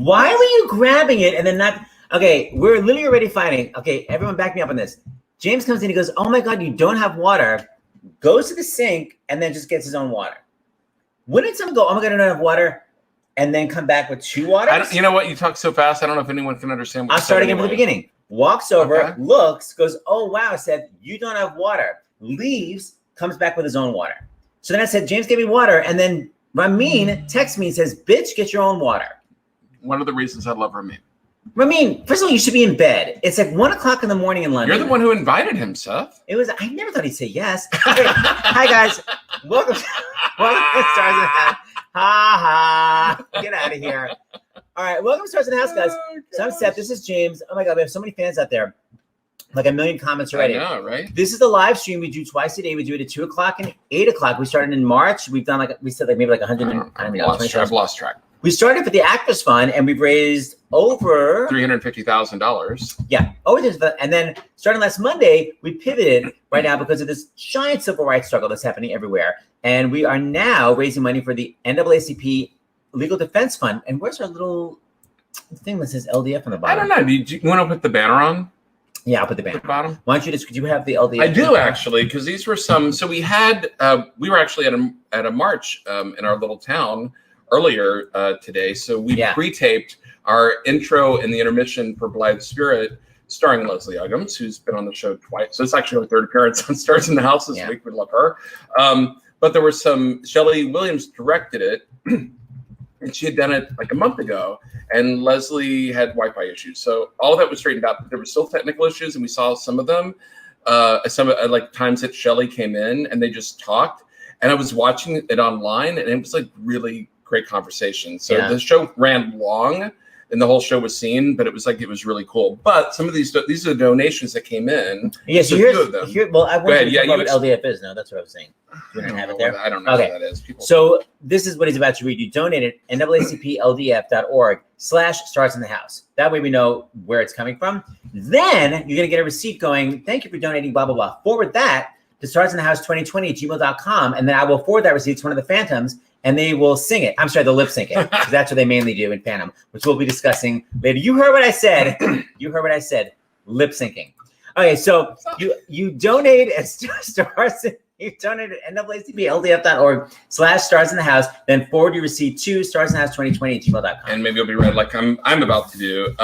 Why were you grabbing it and then not? Okay, we're literally already fighting. Okay, everyone back me up on this. James comes in, he goes, oh my God, you don't have water. Goes to the sink and then just gets his own water. Wouldn't someone go, oh my God, I don't have water, and then come back with 2 waters? You know what? You talk so fast, I don't know if anyone can understand what I'll start again from the beginning. Walks over, looks, goes, oh wow, said, you don't have water. Leaves, comes back with his own water. So then I said, James gave me water, and then Ramin texts me and says, bitch, get your own water. One of the reasons I love Ramin. Ramin, first of all, you should be in bed. It's like 1 o'clock in the morning in London. You're the one who invited him, Seth. I never thought he'd say yes. Okay. Hi, guys. Welcome to Stars in the House. Ha ha. Get out of here. All right. Welcome to Stars in the House, guys. So I'm Seth. This is James. Oh, my God. We have so many fans out there. Like 1 million comments already. I know, right? This is the live stream we do twice a day. We do it at 2 o'clock and 8 o'clock. We started in March. We've done maybe 100. I've lost track. We started with the Actors Fund, and we've raised over $350,000. Yeah, and then starting last Monday, we pivoted right now because of this giant civil rights struggle that's happening everywhere, and we are now raising money for the NAACP Legal Defense Fund. And where's our little thing that says LDF on the bottom? I don't know. Do you want to put the banner on? Yeah, I'll put the banner. Bottom. Why don't you could you have the LDF? I do actually, because these were some. So we had we were actually at a march in our little town earlier today. So we pre-taped our intro and the intermission for Blithe Spirit, starring Leslie Uggams, who's been on the show twice. So it's actually her 3rd appearance on Stars in the House this week. We love her. But there was some, Shelley Williams directed it, and she had done it like a month ago, and Leslie had Wi-Fi issues. So all of that was straightened out, but there were still technical issues, and we saw some of them, like times that Shelley came in and they just talked, and I was watching it online, and it was like really great conversation. So the show ran long and the whole show was seen, but it was really cool. But some of these are the donations that came in. Yeah, so here's I want to know what LDF is. No, that's what I was saying. You don't have it there? I don't know what that is. So this is what he's about to read. You donated NAACPLDF.org/Stars in the House. That way we know where it's coming from. Then you're going to get a receipt going, thank you for donating, blah, blah, blah. Forward that to starsinthehouse2020@gmail.com, and then I will forward that receipt to one of the Phantoms, and they will sing it. I'm sorry, they'll lip sync it, because that's what they mainly do in Phantom, which we'll be discussing later. You heard what I said. You heard what I said. Lip syncing. Okay, so you donate at you donate at NAACPLDF.org/Stars in the House, then forward your receipt to starsinthehouse2020@gmail.com. And maybe you'll be read like I'm about to do.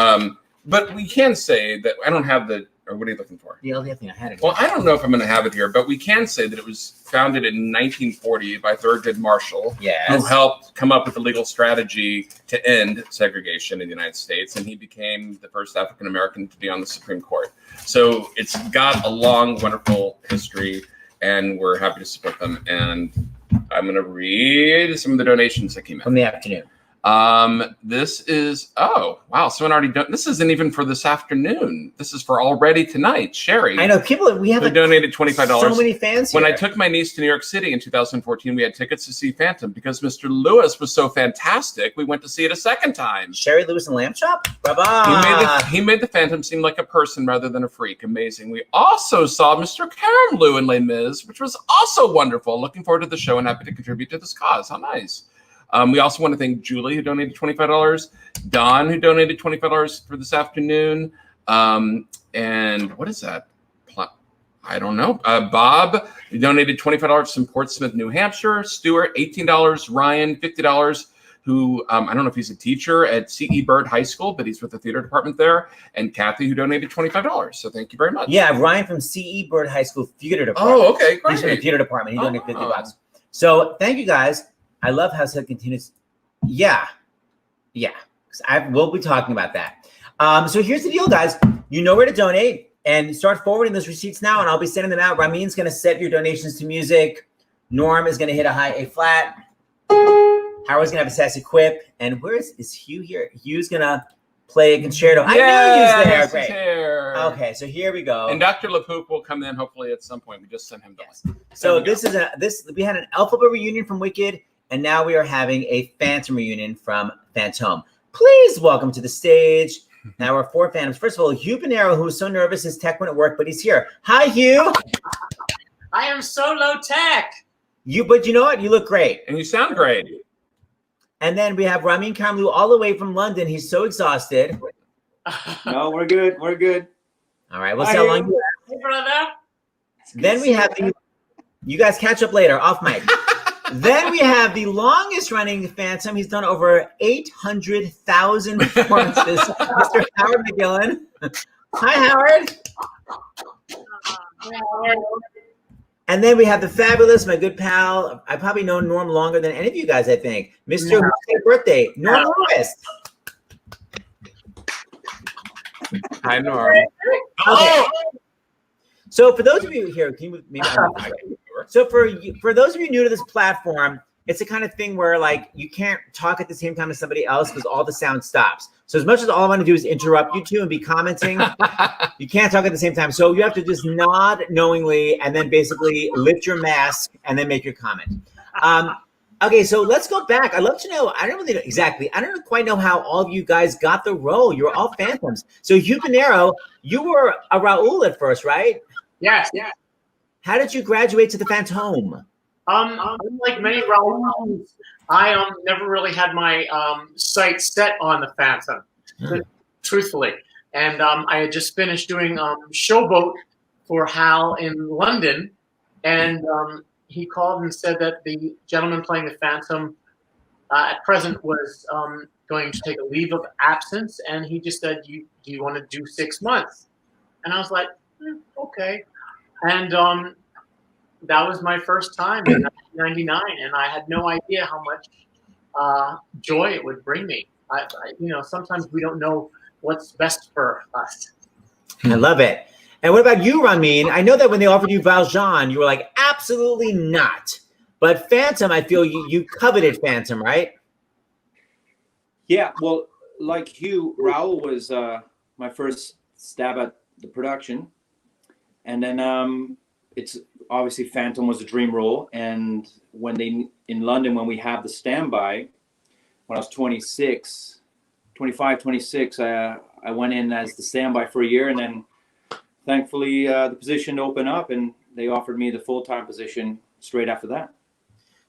But we can say that I don't have the. Or what are you looking for? The LDF thing I had it. Well, I don't know if I'm going to have it here, but we can say that it was founded in 1940 by Thurgood Marshall, who helped come up with a legal strategy to end segregation in the United States, and he became the first African American to be on the Supreme Court. So it's got a long, wonderful history, and we're happy to support them. And I'm going to read some of the donations that came in from the afternoon. This is, oh, wow. Someone already done, this isn't even for this afternoon. This is for already tonight. Sherry. I know we have donated $25. So many fans here. When I took my niece to New York City in 2014, we had tickets to see Phantom because Mr. Lewis was so fantastic. We went to see it a second time. Sherry Lewis and Lamb Chop? Bye-bye. He made the Phantom seem like a person rather than a freak. Amazing. We also saw Mr. Karimloo in Les Mis, which was also wonderful. Looking forward to the show and happy to contribute to this cause. How nice. We also want to thank Julie, who donated $25, Don, who donated $25 for this afternoon, and what is that? I don't know. Bob, who donated $25 from Portsmouth, New Hampshire, Stuart, $18, Ryan, $50, who I don't know if he's a teacher at C.E. Bird High School, but he's with the theater department there, and Kathy, who donated $25. So thank you very much. Yeah, Ryan from C.E. Bird High School theater department. Oh, okay, great. He's from the theater department. He donated $50. So thank you, guys. I love how Seth continues. Yeah. We'll be talking about that. So here's the deal, guys. You know where to donate and start forwarding those receipts now, and I'll be sending them out. Ramin's going to set your donations to music. Norm is going to hit a high A flat. Howard's going to have a sassy quip. And where is Hugh here? Hugh's going to play a concerto. I know Hugh's there. Great. Here. Okay, so here we go. And Dr. LaPoop will come in hopefully at some point. We just sent him down. Yes. So we had an Alphabet reunion from Wicked. And now we are having a Phantom reunion from Phantom. Please welcome to the stage. Now we're 4 Phantoms. First of all, Hugh Panaro, who was so nervous his tech wouldn't work, but he's here. Hi, Hugh. I am so low tech. But you know what? You look great. And you sound great. And then we have Ramin Karimloo all the way from London. He's so exhausted. No, we're good. We're good. All right, we'll see how long you Hey, brother. Then we have you guys catch up later, off mic. Then we have the longest running Phantom. He's done over 800,000 performances. Mr. Howard McGillin. Hi, Howard. And then we have the fabulous, my good pal. I probably know Norm longer than any of you guys, I think. Mr. Who's birthday, Norm Lewis. Hi, Norm. Okay. So for those of you here, can you maybe so for those of you new to this platform, it's the kind of thing where like you can't talk at the same time as somebody else because all the sound stops. So as much as all I want to do is interrupt you two and be commenting, you can't talk at the same time. So you have to just nod knowingly and then basically lift your mask and then make your comment. Okay, so let's go back. I'd love to know. I don't quite know how all of you guys got the role. You were all Phantoms. So Hugh Panaro, you were a Raoul at first, right? Yes, yes. How did you graduate to the Phantom? Like many Raouls, I never really had my sights set on the Phantom, truthfully. And I had just finished doing Showboat for Hal in London, and he called and said that the gentleman playing the Phantom at present was going to take a leave of absence, and he just said, do you want to do 6 months? And I was like, okay. And that was my first time in 1999, and I had no idea how much joy it would bring me. I sometimes we don't know what's best for us. I love it. And what about you, Ramin? I know that when they offered you Valjean, you were like, absolutely not. But Phantom, I feel you coveted Phantom, right? Yeah, well, like Hugh, Raoul was my first stab at the production. And then it's obviously Phantom was a dream role. And when in London, when we have the standby, when I was 26, I went in as the standby for a year. And then thankfully the position opened up and they offered me the full-time position straight after that.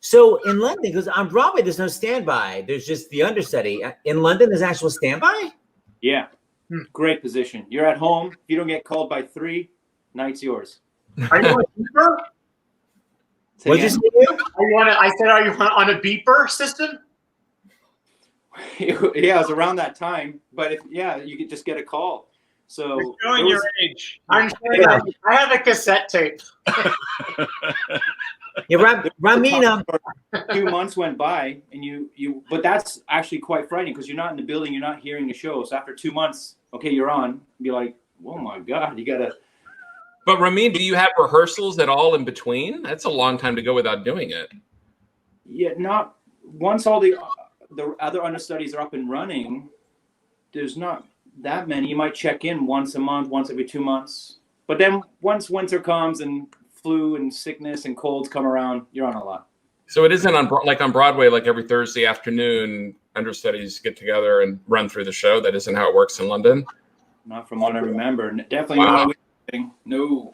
So in London, because on Broadway, there's no standby. There's just the understudy. In London, there's actual standby? Yeah, great position. You're at home. If you don't get called by 3, night's yours. Are you on a beeper? What'd you say? I said, are you on a beeper system? Yeah, it was around that time. But you could just get a call. So you're showing your age. I have a cassette tape. Yeah, Ramin. 2 months went by, and but that's actually quite frightening because you're not in the building, you're not hearing the show. So after 2 months, okay, you're on. Be like, oh my God, you gotta. But Ramin, do you have rehearsals at all in between? That's a long time to go without doing it. Yeah, not once all the other understudies are up and running. There's not that many. You might check in once a month, once every 2 months. But then once winter comes and flu and sickness and colds come around, you're on a lot. So it isn't on Broadway, like every Thursday afternoon, understudies get together and run through the show. That isn't how it works in London. Not from what I remember. Definitely wow. No.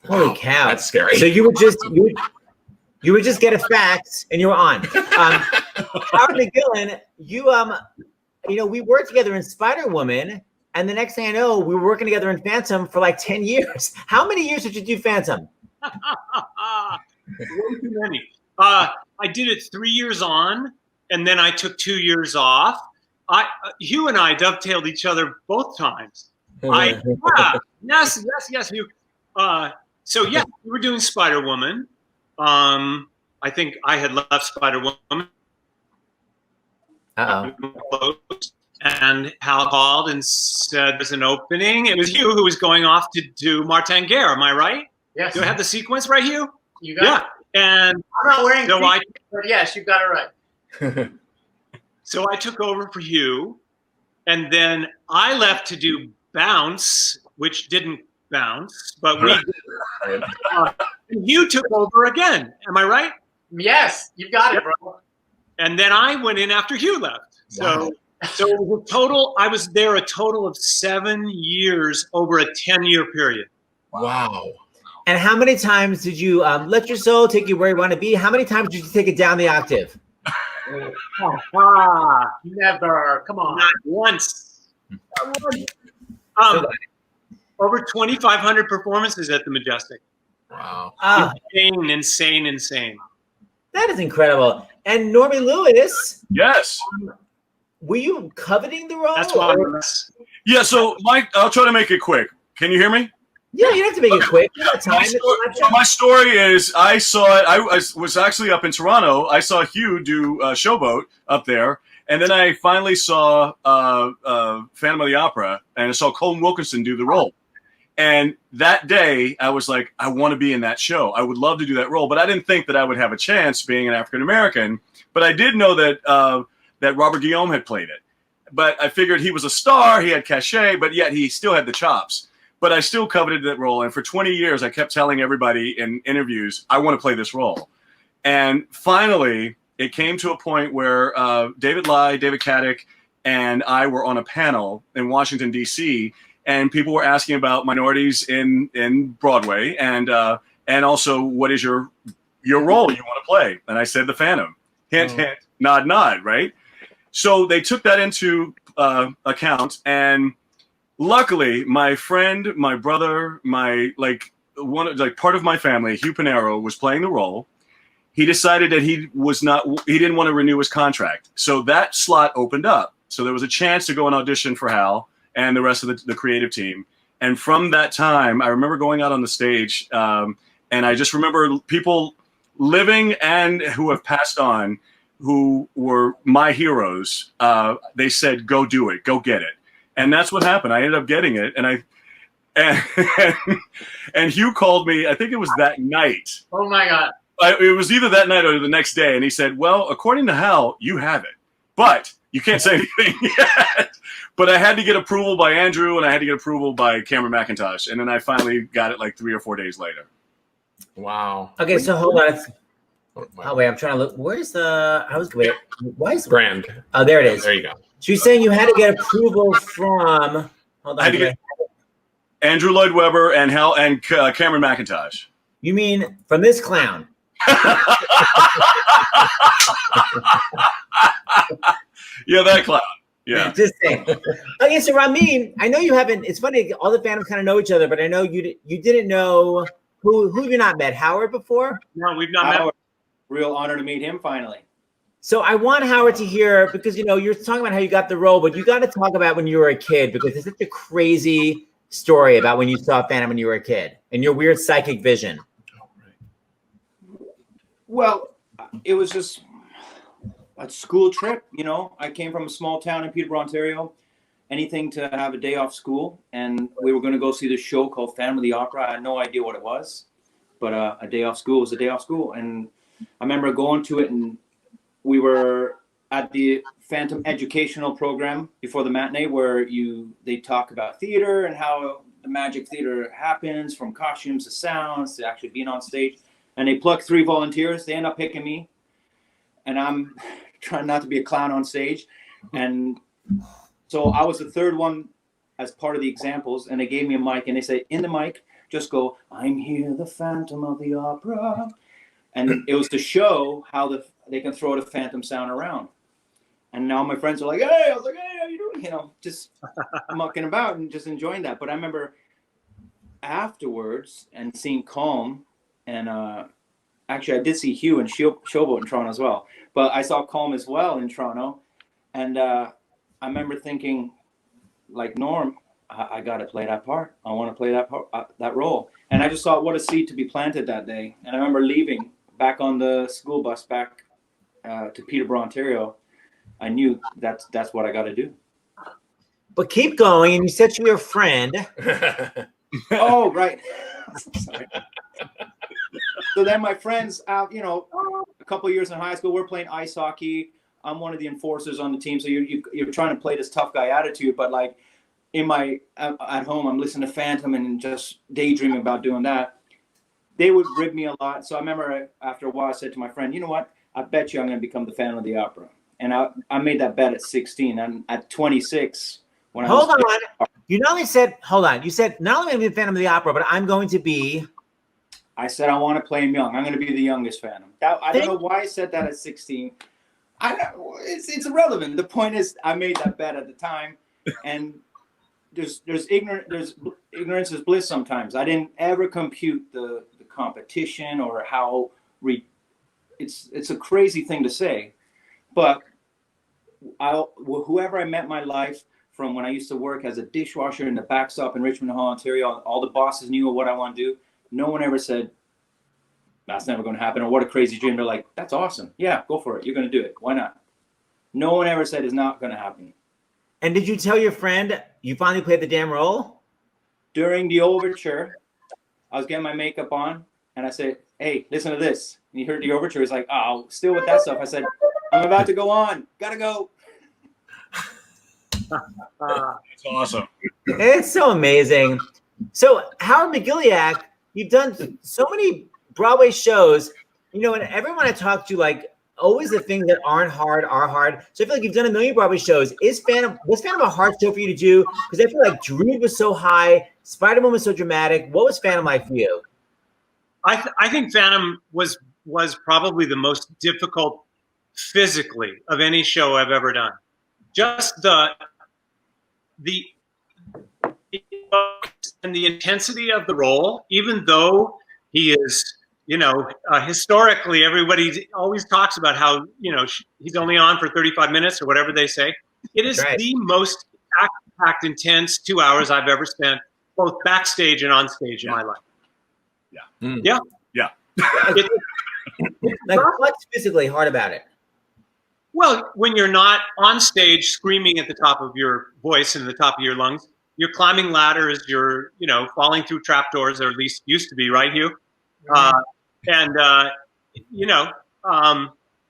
Holy cow, that's scary. So you would just get a fax and you were on. Howard McGillin, we worked together in Spider-Woman, and the next thing I know, we were working together in Phantom for like 10 years. How many years did you do Phantom? Way too many. I did it 3 years on, and then I took 2 years off. Hugh and I dovetailed each other both times. Yes, Hugh. So yeah, we were doing Spider-Woman. I think I had left Spider-Woman. And Hal called and said there's an opening. It was Hugh who was going off to do Martin Guerre. Am I right? Yes. Do I have the sequence right, Hugh? You got it. And I'm not wearing but yes, you got it right. So I took over for Hugh, and then I left to do Bounce, which didn't bounce, but we did. And Hugh took over again. Am I right? Yes, you got it, bro. And then I went in after Hugh left. So it was I was there a total of 7 years over a 10-year period. Wow. And how many times did you let your soul take you where you want to be? How many times did you take it down the octave? Never. Come on. Not once. Over 2,500 performances at the Majestic. Wow. Insane. That is incredible. And Normie Lewis, Yes. were you coveting the role? That's why. Yeah. So, Mike, I'll try to make it quick. Can you hear me? Yeah, you don't have to make it quick. You got time. My story is I saw it. I was actually up in Toronto. I saw Hugh do Showboat up there. And then I finally saw Phantom of the Opera, and I saw Colin Wilkinson do the role. And that day, I was like, I want to be in that show. I would love to do that role, but I didn't think that I would have a chance being an African American. But I did know that that Robert Guillaume had played it. But I figured he was a star, he had cachet, but yet he still had the chops. But I still coveted that role. And for 20 years, I kept telling everybody in interviews, I want to play this role. And finally, it came to a point where David Lai, David Caddick, and I were on a panel in Washington, D.C., and people were asking about minorities in Broadway, and also what is your role you want to play? And I said the Phantom. Hint, hint, nod, nod. Right. So they took that into account, and luckily, my friend, my brother, part of my family, Hugh Panaro, was playing the role. He decided that he didn't want to renew his contract, so that slot opened up. So there was a chance to go and audition for Hal and the rest of the creative team. And from that time, I remember going out on the stage, and I just remember people living and who have passed on, who were my heroes. They said, "Go do it, go get it," and that's what happened. I ended up getting it, and Hugh called me. I think it was that night. Oh my God! It was either that night or the next day, and he said, "Well, according to Hal, you have it, but you can't say anything yet." But I had to get approval by Andrew, and I had to get approval by Cameron McIntosh, and then I finally got it like 3 or 4 days later. Wow. Okay, so hold on. Oh wait, I'm trying to look. Where's the? Why is Brand? Oh, there it is. There you go. So you're saying you had to get approval from? Hold on. I had to get Andrew Lloyd Webber and Hal and Cameron McIntosh. You mean from this clown? Yeah, that clown. Yeah. Just saying. Okay, so Ramin, I know you haven't. It's funny. All the Phantoms kind of know each other, but I know you didn't know who have you not met? Howard before? No, we've not met. Real honor to meet him finally. So I want Howard to hear, because you're talking about how you got the role, but you got to talk about when you were a kid, because it's such a crazy story about when you saw Phantom when you were a kid and your weird psychic vision. Well, it was just a school trip. I came from a small town in Peterborough, Ontario. Anything to have a day off school, and we were going to go see this show called Phantom of the Opera. I had no idea what it was, but a day off school was a day off school, and I remember going to it, and we were at the Phantom educational program before the matinee, where they talk about theater and how the magic theater happens, from costumes to sounds to actually being on stage. And they pluck 3 volunteers. They end up picking me, and I'm trying not to be a clown on stage. And so I was the third one as part of the examples, and they gave me a mic, and they said, in the mic, just go, "I'm here, the Phantom of the Opera." And it was to show how they can throw the Phantom sound around. And now my friends are like, "Hey," I was like, "Hey, how you doing?" Just mucking about and just enjoying that. But I remember afterwards and seeing Calm, and actually I did see Hugh and Showboat in Toronto as well. But I saw Calm as well in Toronto. And I remember thinking, like, Norm, I got to play that part. I want to play that role. And I just thought, what a seed to be planted that day. And I remember leaving back on the school bus back to Peterborough, Ontario. I knew that's what I got to do. But keep going. And you said to your friend. Oh, right. Sorry. So then my friends out, a couple of years in high school, we're playing ice hockey. I'm one of the enforcers on the team. So you're trying to play this tough guy attitude, but like at home, I'm listening to Phantom and just daydreaming about doing that. They would rib me a lot. So I remember after a while, I said to my friend, "You know what? I bet you I'm going to become the Phantom of the Opera." And I made that bet at 16. And at 26, when Hold on. You not only said, hold on. You said, not only am I going to be the Phantom of the Opera, but I'm going to be. I said, I want to play him young. I'm going to be the youngest Phantom. I don't know why I said that at 16. It's irrelevant. The point is, I made that bet at the time, and there's ignorance is bliss sometimes. I didn't ever compute the competition or how it's a crazy thing to say, but whoever I met in my life, from when I used to work as a dishwasher in the backstop in Richmond Hall, Ontario, all the bosses knew what I want to do. No one ever said, that's never going to happen, or what a crazy dream. They're like, that's awesome. Yeah, go for it. You're going to do it. Why not? No one ever said it's not going to happen. And did you tell your friend you finally played the damn role? During the overture, I was getting my makeup on, and I said, hey, listen to this. And he heard the overture. He's like, oh, still with that stuff. I said, I'm about to go on. Gotta go. That's awesome. It's so amazing. So, Howard McGillin, you've done so many Broadway shows, and everyone I talk to, like, always the things that aren't hard are hard. So I feel like you've done a million Broadway shows. Was Phantom a hard show for you to do? Because I feel like Druid was so high, Spider-Man was so dramatic. What was Phantom like for you? I think Phantom was probably the most difficult physically of any show I've ever done. Just the intensity of the role, even though he is, historically, everybody always talks about how, he's only on for 35 minutes or whatever they say. It is the most act-packed, intense 2 hours I've ever spent, both backstage and on stage in my life. Yeah. Like, what's physically hard about it? Well, when you're not on stage screaming at the top of your voice and the top of your lungs, you're climbing ladders, you're, falling through trapdoors, or at least used to be, right, Hugh?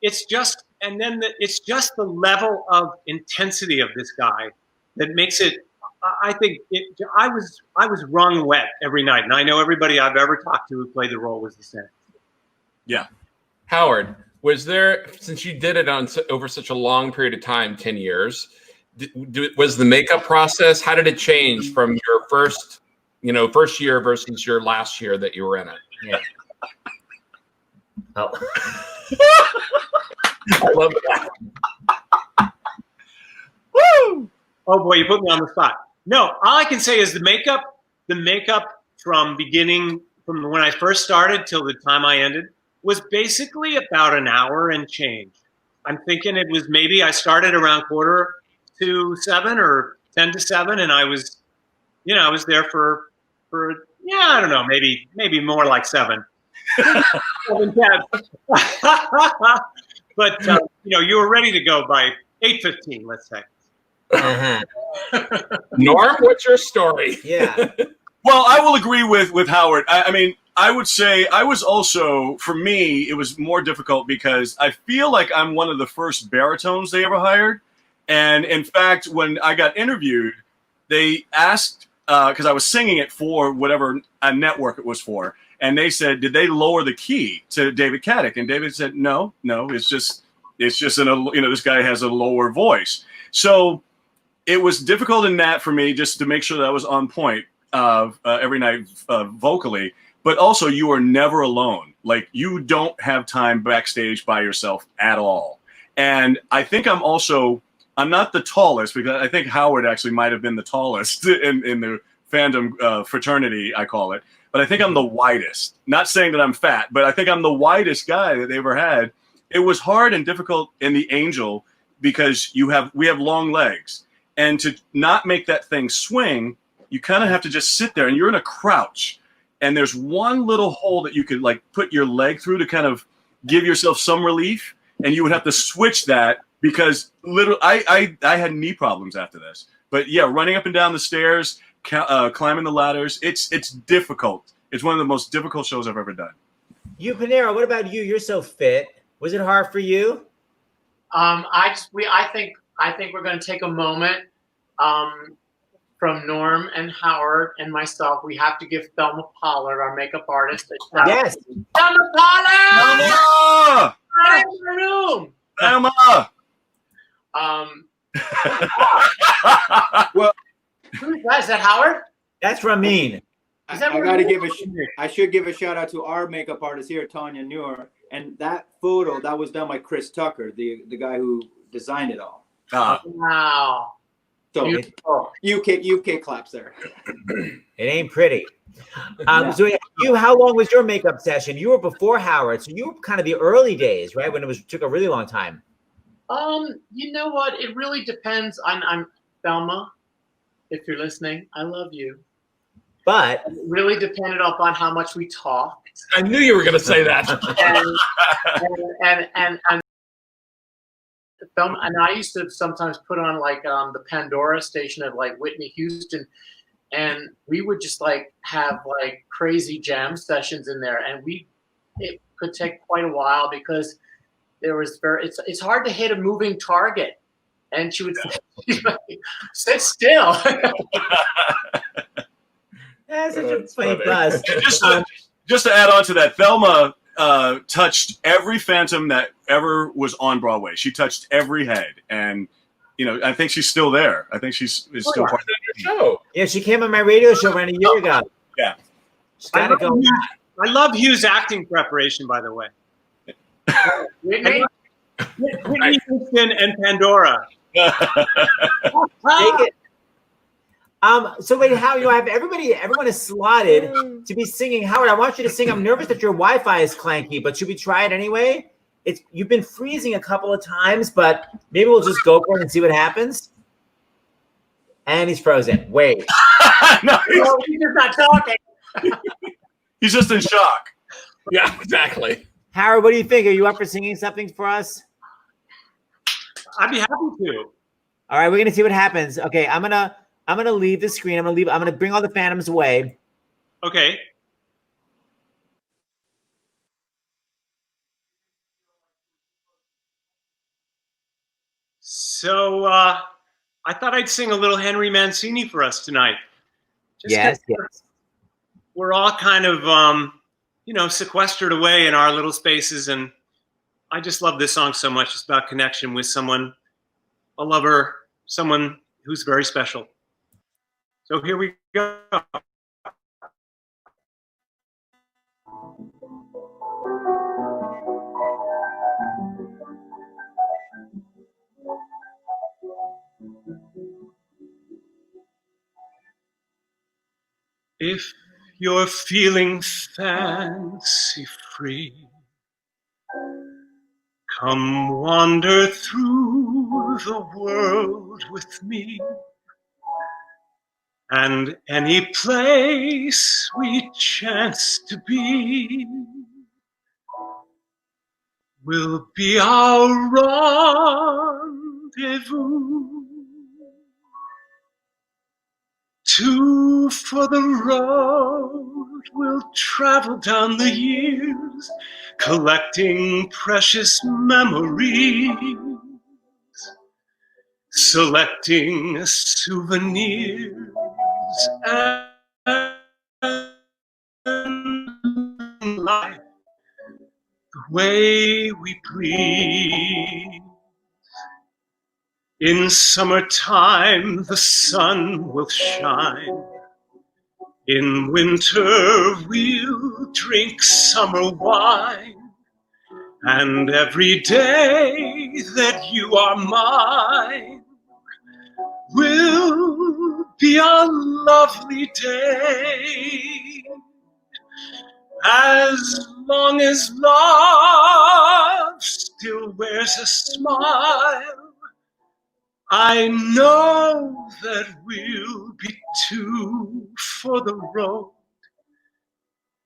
It's just, it's just the level of intensity of this guy that makes it, I think I was wrung wet every night. And I know everybody I've ever talked to who played the role was the same. Yeah. Howard, was there, since you did it over such a long period of time, 10 years, was the makeup process, how did it change from your first year versus your last year that you were in it? Yeah. Oh. I love that. Woo! Oh boy, you put me on the spot. No, all I can say is the makeup from when I first started till the time I ended was basically about an hour and change. I'm thinking it was maybe I started around 6:45 or 6:50, and I was there for I don't know, maybe more like 7. 7, 10. But you were ready to go by 8:15, let's say. Uh-huh. Norm, what's your story? Yeah. Well, I will agree with Howard. I mean, I would say I was also, for me, it was more difficult because I feel like I'm one of the first baritones they ever hired. And in fact, when I got interviewed, they asked, because I was singing it for whatever network it was for. And they said, did they lower the key to David Caddick? And David said, no, it's just this guy has a lower voice. So it was difficult in that for me, just to make sure that I was on point every night vocally. But also, you are never alone. Like, you don't have time backstage by yourself at all. And I think I'm not the tallest, because I think Howard actually might have been the tallest in the fandom fraternity, I call it. But I think I'm the widest. Not saying that I'm fat, but I think I'm the widest guy that they ever had. It was hard and difficult in the Angel because we have long legs. And to not make that thing swing, you kind of have to just sit there, and you're in a crouch. And there's one little hole that you could like put your leg through to kind of give yourself some relief. And you would have to switch that because I had knee problems after this. But yeah, running up and down the stairs, climbing the ladders, it's difficult. It's one of the most difficult shows I've ever done. Hugh Panaro, what about you? You're so fit. Was it hard for you? I think we're going to take a moment from Norm and Howard and myself. We have to give Thelma Pollard, our makeup artist, a shout. Yes. Thelma Pollard! Thelma! Hi, in the room. Thelma! Well, is that Howard? That's Ramin. I should give a shout out to our makeup artist here, Tanya Newer. And that photo, that was done by Chris Tucker, the guy who designed it all. Wow. So Beautiful. UK claps there. It ain't pretty. Yeah. So how long was your makeup session? You were before Howard, so you were kind of the early days, right? When took a really long time. You know what? It really depends on Thelma, if you're listening. I love you. But it really depended upon how much we talked. I knew you were going to say that. and Thelma, and I used to sometimes put on like the Pandora station of like Whitney Houston, and we would just like have like crazy jam sessions in there, and it could take quite a while because there was it's hard to hit a moving target, and she would sit still. That's such a funny buzz. Just to add on to that, Thelma touched every Phantom that ever was on Broadway. She touched every head, and I think she's still there. I think she's still part of the show. Yeah, she came on my radio show around a year ago. Yeah, she's gotta go. I love Hugh's acting preparation, by the way. Whitney Houston and Pandora. Take it. So wait, how have everyone is slotted to be singing. Howard, I want you to sing. I'm nervous that your Wi-Fi is clanky, but should we try it anyway? You've been freezing a couple of times, but maybe we'll just go for it and see what happens. And he's frozen. Wait. No, he's just not talking. He's just in shock. Yeah, exactly. Howard, what do you think? Are you up for singing something for us? I'd be happy to. All right, we're gonna see what happens. Okay, I'm gonna leave the screen. I'm gonna bring all the Phantoms away. Okay. So I thought I'd sing a little Henry Mancini for us tonight. Yes. We're all kind of sequestered away in our little spaces, and I just love this song so much. It's about connection with someone, a lover, someone who's very special. So here we go. If you're feeling fancy free, come wander through the world with me. And any place we chance to be will be our rendezvous. Two for the road, we'll travel down the years, collecting precious memories, selecting souvenirs, and life the way we please. In summertime, the sun will shine. In winter, we'll drink summer wine. And every day that you are mine will be a lovely day. As long as love still wears a smile, I know that we'll be two for the road,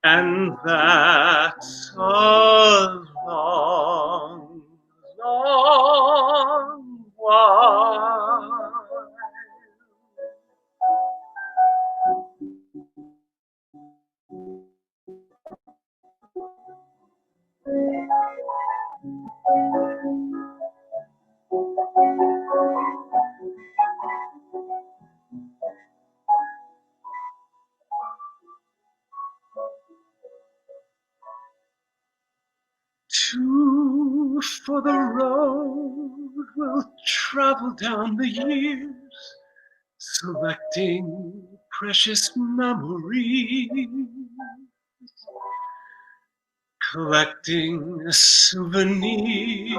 and that's a long, long while. Two for the road, we'll travel down the years, selecting precious memories, collecting souvenirs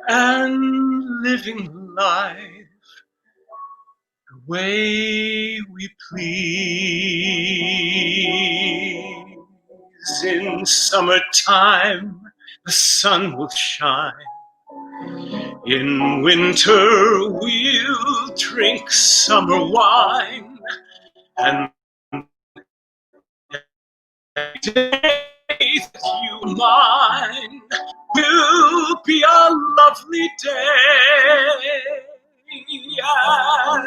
and living life the way we please. In summertime, the sun will shine. In winter, we'll drink summer wine. And the day that you mine will be a lovely day,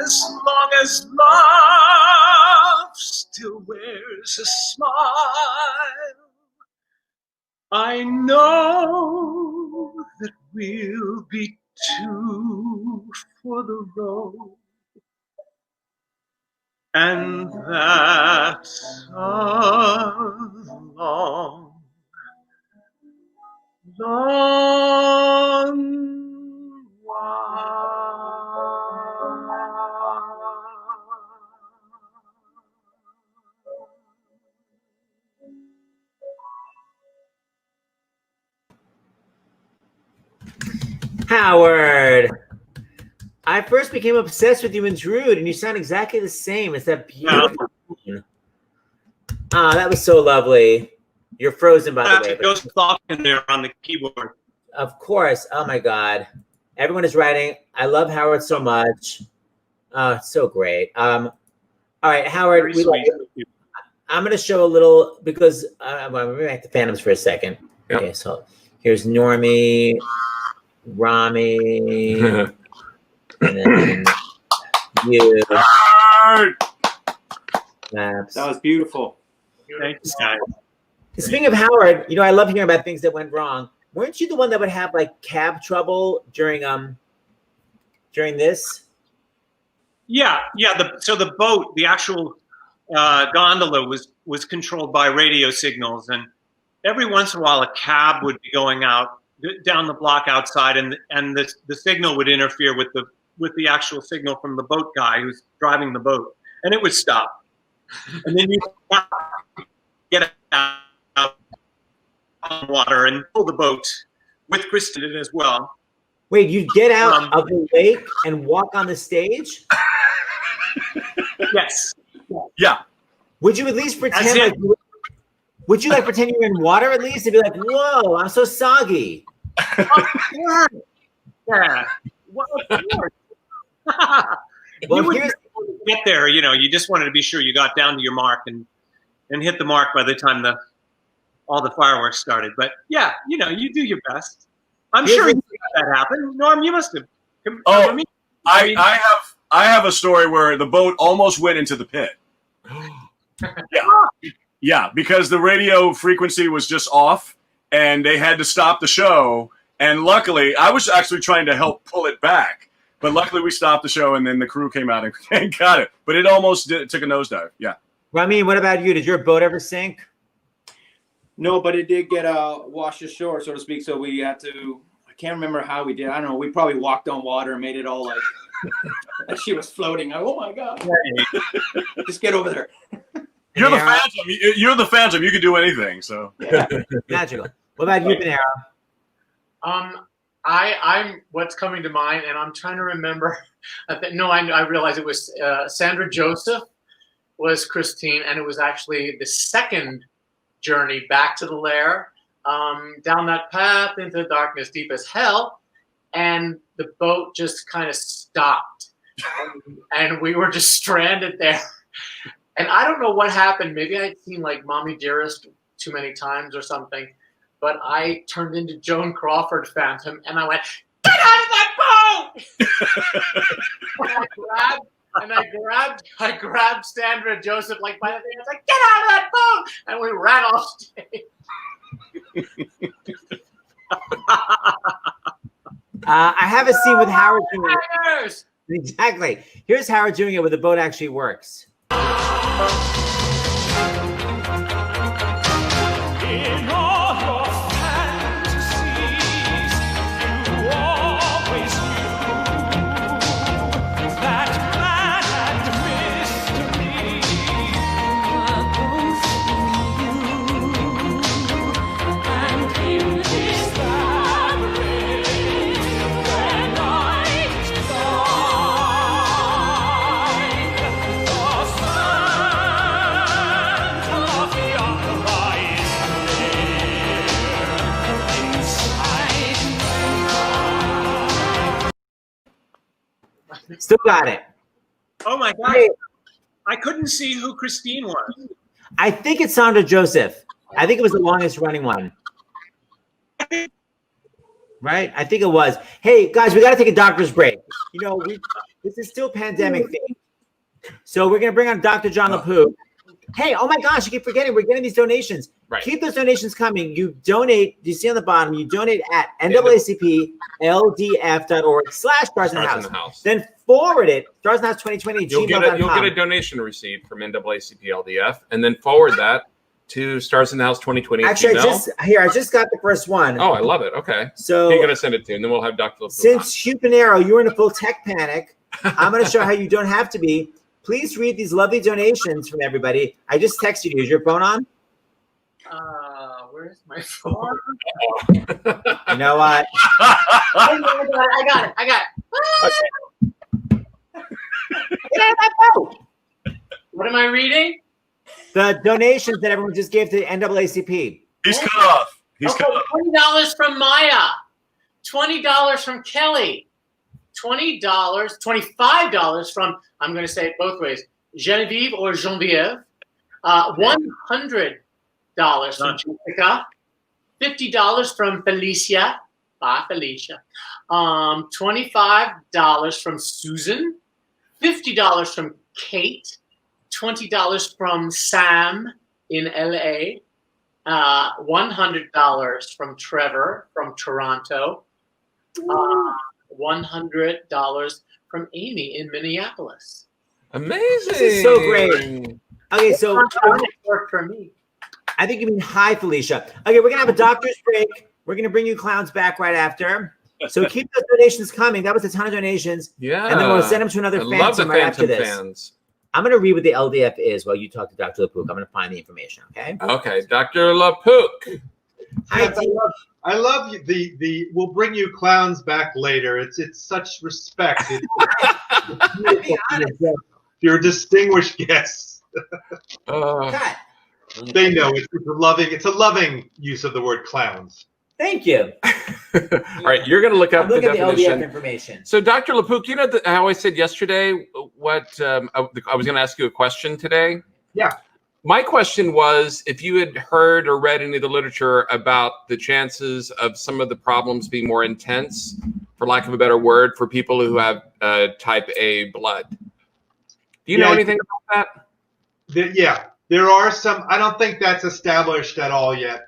as long as love still wears a smile. I know that we'll be two for the road, and that's a long, long Howard, I first became obsessed with you in Druid, and you sound exactly the same. It's that beautiful tone. Ah, that was so lovely. You're frozen, by the way. Goes talking there on the keyboard. Of course. Oh my God. Everyone is writing. I love Howard so much. It's so great. All right, Howard. I'm going to show a little because I'm going to back to Phantoms for a second. Yep. Okay, so here's Normie, Rami, and then you. That was beautiful. Thank you, guys. Speaking of Howard, you know, I love hearing about things that went wrong. Weren't you the one that would have like cab trouble during this? Yeah. So the boat, the actual gondola was controlled by radio signals, and every once in a while a cab would be going out down the block outside, and the signal would interfere with the actual signal from the boat guy who's driving the boat, and it would stop. And then you get out on water and pull the boat with Kristen in it as well. Wait, you get out of the lake and walk on the stage? Yes. Yeah. Would you at least pretend would you like pretend you were in water at least? And be like, whoa, I'm so soggy. Of course. Yeah. Well, of course. Well, you wouldn't get there, you know, you just wanted to be sure you got down to your mark and hit the mark by the time all the fireworks started. But yeah, you know, you do your best. I'm sure you had that happen. Norm, you must have. Oh, I have a story where the boat almost went into the pit. Yeah, because the radio frequency was just off, and they had to stop the show. And luckily, I was actually trying to help pull it back, but luckily we stopped the show, and then the crew came out and got it. But it almost took a nosedive. Yeah. Ramin, what about you? Did your boat ever sink? No, but it did get washed ashore, so to speak. So we had to. I can't remember how we did. I don't know. We probably walked on water and made it all like she was floating. Oh my God! Just get over there. You're the Phantom. You're the Phantom. You can do anything. So yeah. Magical. What about you, Panaro? I'm what's coming to mind, and I'm trying to remember. I realized it was Sandra Joseph was Christine, and it was actually the second journey back to the lair, down that path into the darkness, deep as hell, and the boat just kind of stopped, and we were just stranded there. And I don't know what happened. Maybe I'd seen like Mommy Dearest too many times or something. But I turned into Joan Crawford Phantom, and I went, "Get out of that boat!" and I grabbed Sandra Joseph like by the thing. I was like, "Get out of that boat!" And we ran off stage. I have a scene with Howard doing it. Fighters! Exactly. Here's Howard doing it where the boat actually works. In all your fantasies, you always knew that man and mystery were both in you. Still got it. Oh my God. Hey, I couldn't see who Christine was. I think it's Sandra Joseph. I think it was the longest running one. Right? I think it was. Hey, guys, we got to take a doctor's break. You know, this is still pandemic thing. So we're going to bring on Dr. John LaPook. Hey, oh my gosh, I keep forgetting. We're getting these donations. Right. Keep those donations coming. You donate. You see on the bottom, you donate at NAACPLDF.org/Stars in the House. Then forward it, Stars in the House 2020 You'll get a donation receipt from NAACP LDF, and then forward that to Stars in the House 2020. Actually, I just got the first one. Oh, I love it. Okay. So you're gonna send it to, and then we'll have Dr. LaPook since Hugh Panaro, you're in a full tech panic, I'm gonna show how you don't have to be. Please read these lovely donations from everybody. I just texted you. Is your phone on? Where's my phone? You know what? I got it. Get out of that phone. What am I reading? The donations that everyone just gave to the NAACP. He's cut off. $20 from Maya. $20 from Kelly. $25 from, I'm going to say it both ways, Genevieve or Genevieve. $100 from Jessica. $50 from Felicia. Bye, Felicia. $25 from Susan. $50 from Kate. $20 from Sam in LA. $100 from Trevor from Toronto. $100 from Amy in Minneapolis. Amazing. This is so great. Okay, so work for me. I think you mean hi, Felicia. Okay, we're gonna have a doctor's break. We're gonna bring you clowns back right after. So keep those donations coming. That was a ton of donations. Yeah. And then we'll send them to another Phantom right after this. Fans. I'm gonna read what the LDF is while you talk to Dr. LaPook. I'm gonna find the information. Okay. Okay, Dr. LaPook. Hi, I love you. The we'll bring you clowns back later. It's such respect. You're distinguished guests. Cut. They know it's a loving use of the word clowns. Thank you. All right, you're going to look up the at the definition. LDF information. So, Dr. LaPook, you know how I said yesterday what I was going to ask you a question today? Yeah. My question was if you had heard or read any of the literature about the chances of some of the problems being more intense, for lack of a better word, for people who have type A blood. Do you know anything about that? There are some. I don't think that's established at all yet.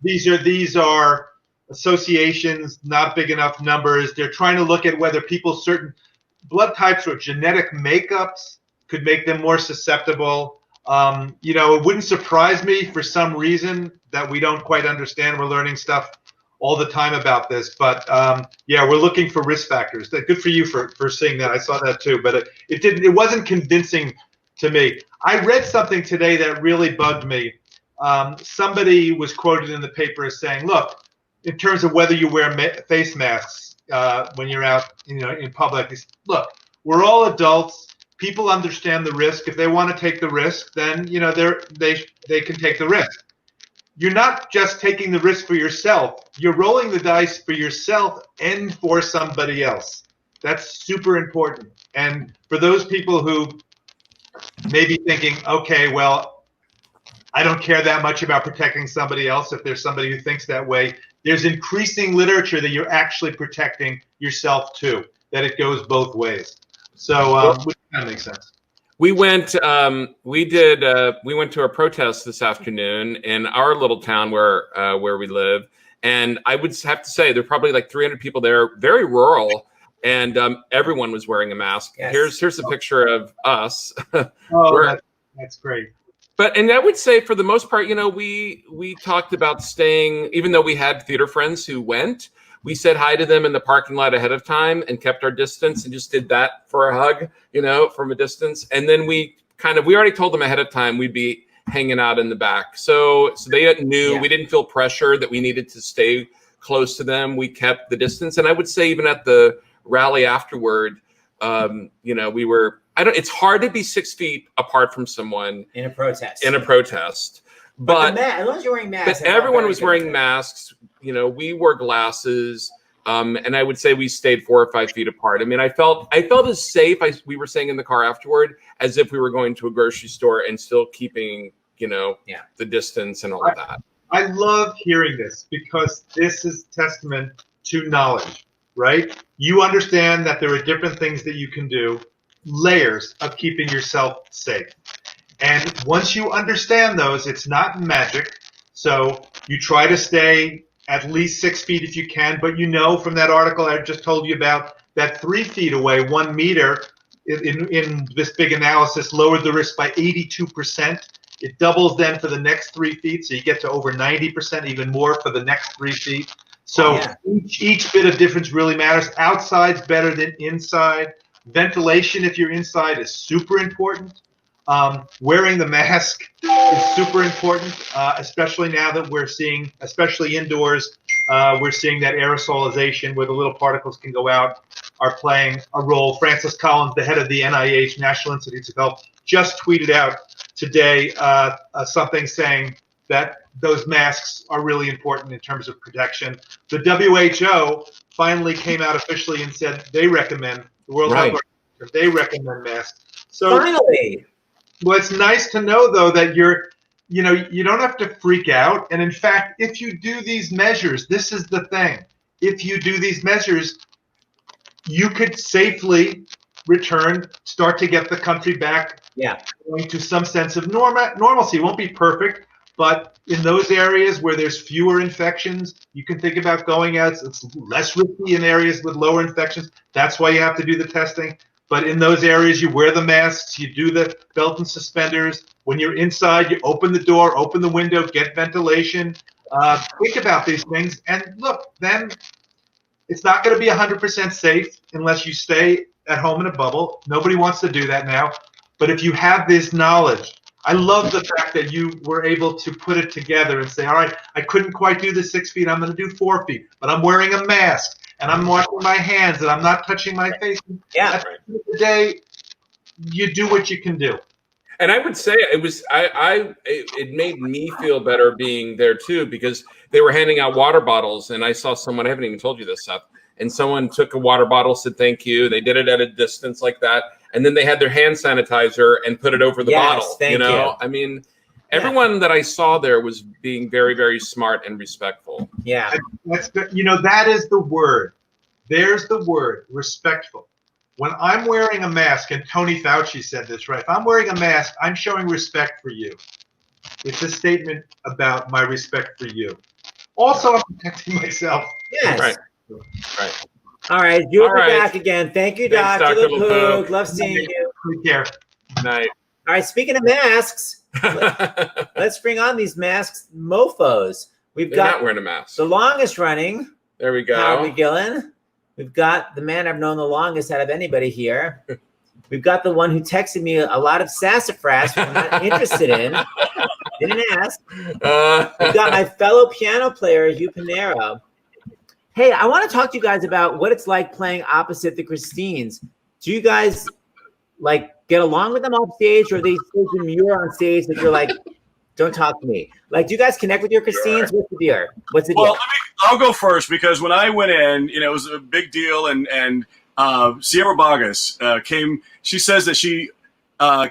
These are associations, not big enough numbers. They're trying to look at whether people's certain blood types or genetic makeups could make them more susceptible. It wouldn't surprise me for some reason that we don't quite understand. We're learning stuff all the time about this, but we're looking for risk factors. Good for you for seeing that. I saw that too, but it wasn't convincing to me. I read something today that really bugged me. Somebody was quoted in the paper as saying, "Look, in terms of whether you wear face masks when you're out, in public, look, we're all adults. People understand the risk. If they want to take the risk, then they can take the risk. You're not just taking the risk for yourself. You're rolling the dice for yourself and for somebody else. That's super important. And for those people who may be thinking, okay, well, I don't care that much about protecting somebody else. If there's somebody who thinks that way, there's increasing literature that you're actually protecting yourself too, that it goes both ways. So which kind of makes sense. We went to a protest this afternoon in our little town where we live, and I would have to say there are probably like 300 people there, very rural, and everyone was wearing a mask. Yes. Here's a picture of us. That's great. And I would say for the most part, we talked about staying, even though we had theater friends who went. We said hi to them in the parking lot ahead of time and kept our distance and just did that for a hug, from a distance. And then we already told them ahead of time we'd be hanging out in the back. So they knew we didn't feel pressure that we needed to stay close to them. We kept the distance. And I would say even at the rally afterward, it's hard to be 6 feet apart from someone in a protest. But as long as you're wearing masks. But everyone was wearing masks. We wore glasses. And I would say we stayed 4 or 5 feet apart. I mean, I felt as safe, we were saying in the car afterward, as if we were going to a grocery store and still keeping, the distance and all of that. I love hearing this because this is testament to knowledge, right? You understand that there are different things that you can do, layers of keeping yourself safe. And once you understand those, it's not magic. So you try to stay at least 6 feet if you can, but from that article I just told you about, that 3 feet away, 1 meter in this big analysis lowered the risk by 82%. It doubles then for the next 3 feet, so you get to over 90%, even more for the next 3 feet. So each bit of difference really matters. Outside's better than inside. Ventilation, if you're inside, is super important. Wearing the mask is super important, especially now that we're seeing, especially indoors, we're seeing that aerosolization where the little particles can go out are playing a role. Francis Collins, the head of the NIH, National Institutes of Health, just tweeted out today something saying that those masks are really important in terms of protection. The WHO finally came out officially and said they recommend, the World Health Organization, they recommend masks. So finally. Well, it's nice to know, though, that you don't have to freak out. And in fact, if you do these measures, this is the thing. If you do these measures, you could safely start to get the country back going to some sense of normalcy. It won't be perfect, but in those areas where there's fewer infections, you can think about going out. It's less risky in areas with lower infections. That's why you have to do the testing. But in those areas, you wear the masks, you do the belt and suspenders. When you're inside, you open the door, open the window, get ventilation. Think about these things. And look, then it's not going to be 100% safe unless you stay at home in a bubble. Nobody wants to do that now. But if you have this knowledge, I love the fact that you were able to put it together and say, all right, I couldn't quite do the 6 feet. I'm going to do 4 feet, but I'm wearing a mask. And I'm washing my hands, and I'm not touching my face. At the end of the day, you do what you can do. And I would say it made me feel better being there too, because they were handing out water bottles, and I saw someone, I haven't even told you this, Seth, and someone took a water bottle, said thank you. They did it at a distance like that, and then they had their hand sanitizer and put it over the bottle. Thank you. I mean, everyone that I saw there was being very, very smart and respectful. Yeah. That is the word. There's the word, respectful. When I'm wearing a mask, and Tony Fauci said this, right? If I'm wearing a mask, I'm showing respect for you. It's a statement about my respect for you. Also, I'm protecting myself. Yes. Right. All right. You're back again. Thank you, Thanks, Dr. Dr. LePoog. Love seeing you. Take care. Night. All right. Speaking of masks, let's bring on these masks mofos. They're not wearing a mask. The longest running. There we go. Howard McGillin. We've got the man I've known the longest out of anybody here. We've got the one who texted me a lot of sassafras I'm not interested in. Didn't ask. We've got my fellow piano player, Hugh Panaro. Hey, I want to talk to you guys about what it's like playing opposite the Christines. Do you guys get along with them off stage, or are they so demure on stage that you're like, don't talk to me? Do you guys connect with your Christines? What's the deal? Well, I'll go first, because when I went in, it was a big deal, and Sierra Vargas came. She says that she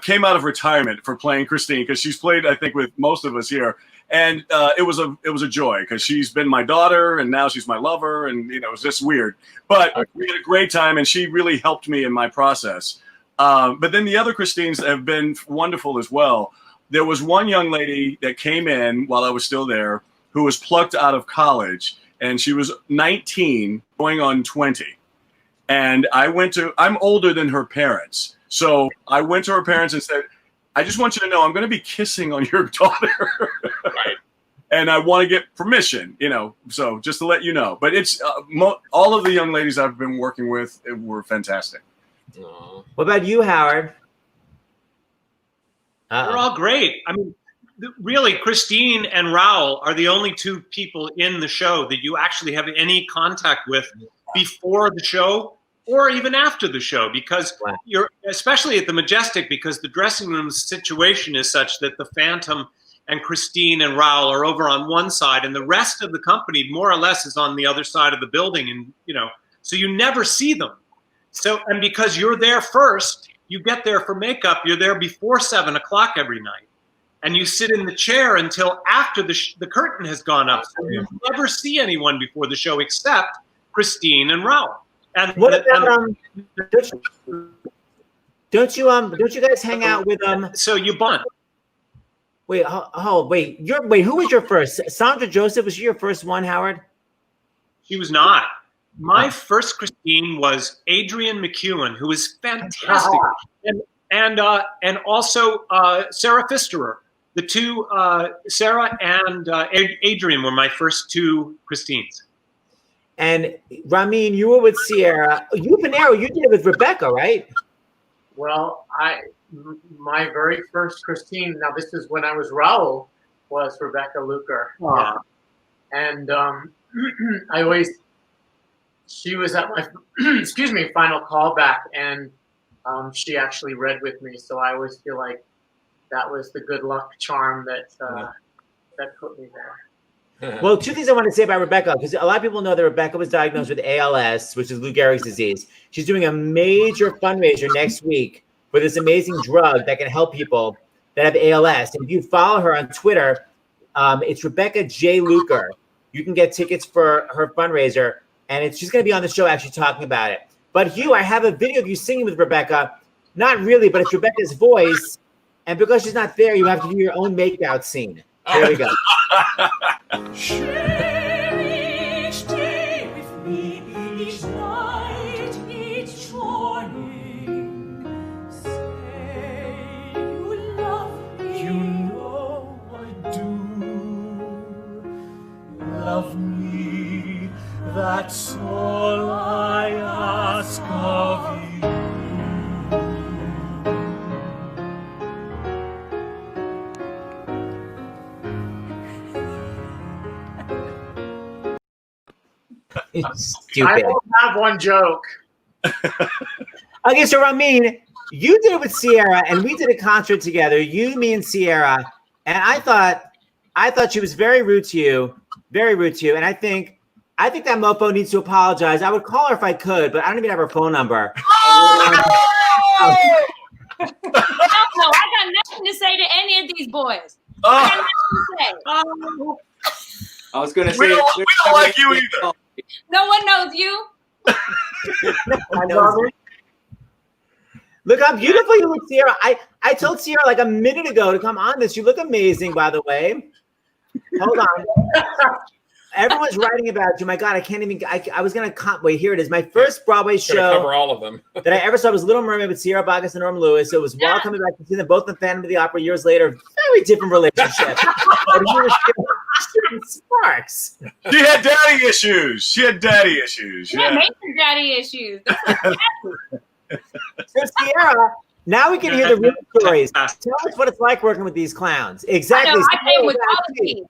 came out of retirement for playing Christine, because she's played, I think, with most of us here, and it was a joy, because she's been my daughter, and now she's my lover, and it was just weird. But we had a great time, and she really helped me in my process. But then the other Christines have been wonderful as well. There was one young lady that came in while I was still there who was plucked out of college, and she was 19 going on 20. And I'm older than her parents. So I went to her parents and said, I just want you to know I'm going to be kissing on your daughter. Right. And I want to get permission, so just to let you know. But it's all of the young ladies I've been working with were fantastic. What about you, Howard? They're all great. I mean, really, Christine and Raul are the only two people in the show that you actually have any contact with before the show or even after the show, because you're, especially at the Majestic, because the dressing room situation is such that the Phantom and Christine and Raul are over on one side, and the rest of the company more or less is on the other side of the building, and so you never see them. So, and because you're there first, you get there for makeup, you're there before 7 o'clock every night, and you sit in the chair until after the curtain has gone up. So you never see anyone before the show except Christine and Raul. And what about don't you guys hang out with So you bunt. Wait, who was your first? Sandra Joseph, was she your first one, Howard? She was not. My first Christine was Adrienne McGillin, who was fantastic, and also Sarah Pfisterer. The two, Sarah and Adrienne, were my first two Christines. And Ramin, you were with Sierra. Hugh Panaro, you did it with Rebecca, right? Well, my very first Christine, now this is when I was Raul, was Rebecca Luker. Yeah. And she was at my, final callback, and she actually read with me. So I always feel like that was the good luck charm that put me there. Well, two things I want to say about Rebecca, because a lot of people know that Rebecca was diagnosed with ALS, which is Lou Gehrig's disease. She's doing a major fundraiser next week for this amazing drug that can help people that have ALS. And if you follow her on Twitter, it's Rebecca J. Luker. You can get tickets for her fundraiser, and she's going to be on the show actually talking about it. But Hugh, I have a video of you singing with Rebecca. Not really, but it's Rebecca's voice. And because she's not there, you have to do your own makeout scene. There we go. Share each day with me, each night, each morning. Say you love me. You know I do. Love me, that's all I ask of you. Stupid. I don't have one joke. Okay, so Ramin, you did it with Sierra, and we did a concert together. You, me, and Sierra. And I thought she was very rude to you, And I think that mofo needs to apologize. I would call her if I could, but I don't even have her phone number. No, I got nothing to say to any of these boys. I got nothing to say. I was going to say We don't like you either. No one knows you. Look how beautiful you look, Sierra. I told Sierra like a minute ago to come on this. You look amazing, by the way. Hold on. Everyone's writing about you. My God, I can't even. I was going to wait. Here it is. My first Broadway show cover all of them. that I ever saw was Little Mermaid with Sierra Boggess and Norm Lewis. It was wild coming back to see them both in Phantom of the Opera years later. Very different relationship. But you were shooting sparks. She had daddy issues. Yeah, major daddy issues. So Sierra, now we can hear the real stories. Tell us what it's like working with these clowns. Exactly. I know, I came with all the tea.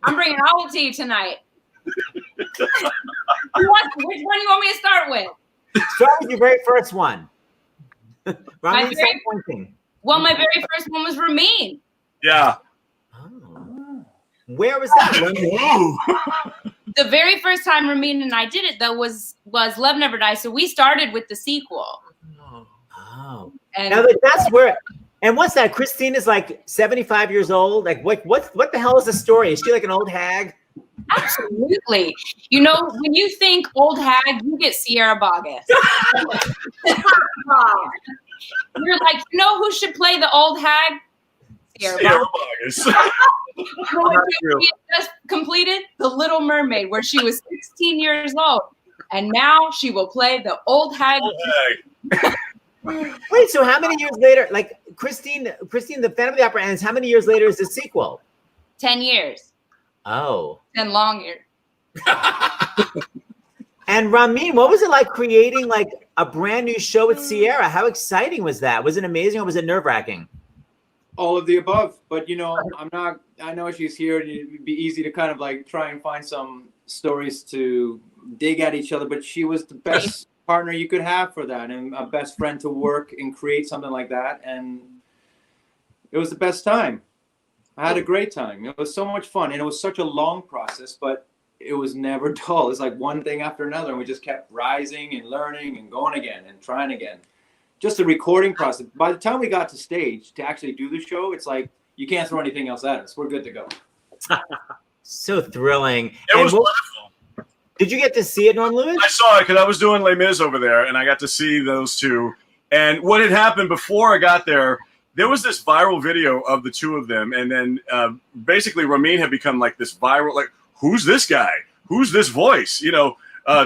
I'm bringing all the tea tonight. Which one do you want me to start with? Start with your very first one. My very first one was Ramin. Yeah. Oh. Where was that? The very first time Ramin and I did it, though, was Love Never Dies. So we started with the sequel. Oh. And now that's where. And what's that? Christine is like 75 years old. Like what the hell is the story? Is she like an old hag? Absolutely. You know, when you think old hag, you get Sierra Boggess. You're like, you know who should play the old hag? Sierra Boggess. She just completed The Little Mermaid, where she was 16 years old. And now she will play the old hag. Wait, so how many years later, like Christine, the Phantom of the Opera ends, how many years later is the sequel? 10 years. Oh. 10 long years. And Ramin, what was it like creating like a brand new show with Sierra? How exciting was that? Was it amazing or was it nerve-wracking? all of the above. But, you know, I know she's here and it'd be easy to kind of like try and find some stories to dig at each other, but she was the best partner you could have for that and a best friend to work and create something like that. And it was the best time. I had a great time. It was so much fun, and it was such a long process, but it was never dull. It's like one thing after another, and we just kept rising and learning and going again and trying again. Just the recording process. By the time we got to stage to actually do the show, it's like you can't throw anything else at us. We're good to go. So thrilling. It was wonderful. Did you get to see it, Norm Lewis? I saw it because I was doing Les Mis over there, and I got to see those two. And what had happened before I got there, there was this viral video of the two of them, and then basically Ramin had become like this viral, like, who's this guy? Who's this voice? You know,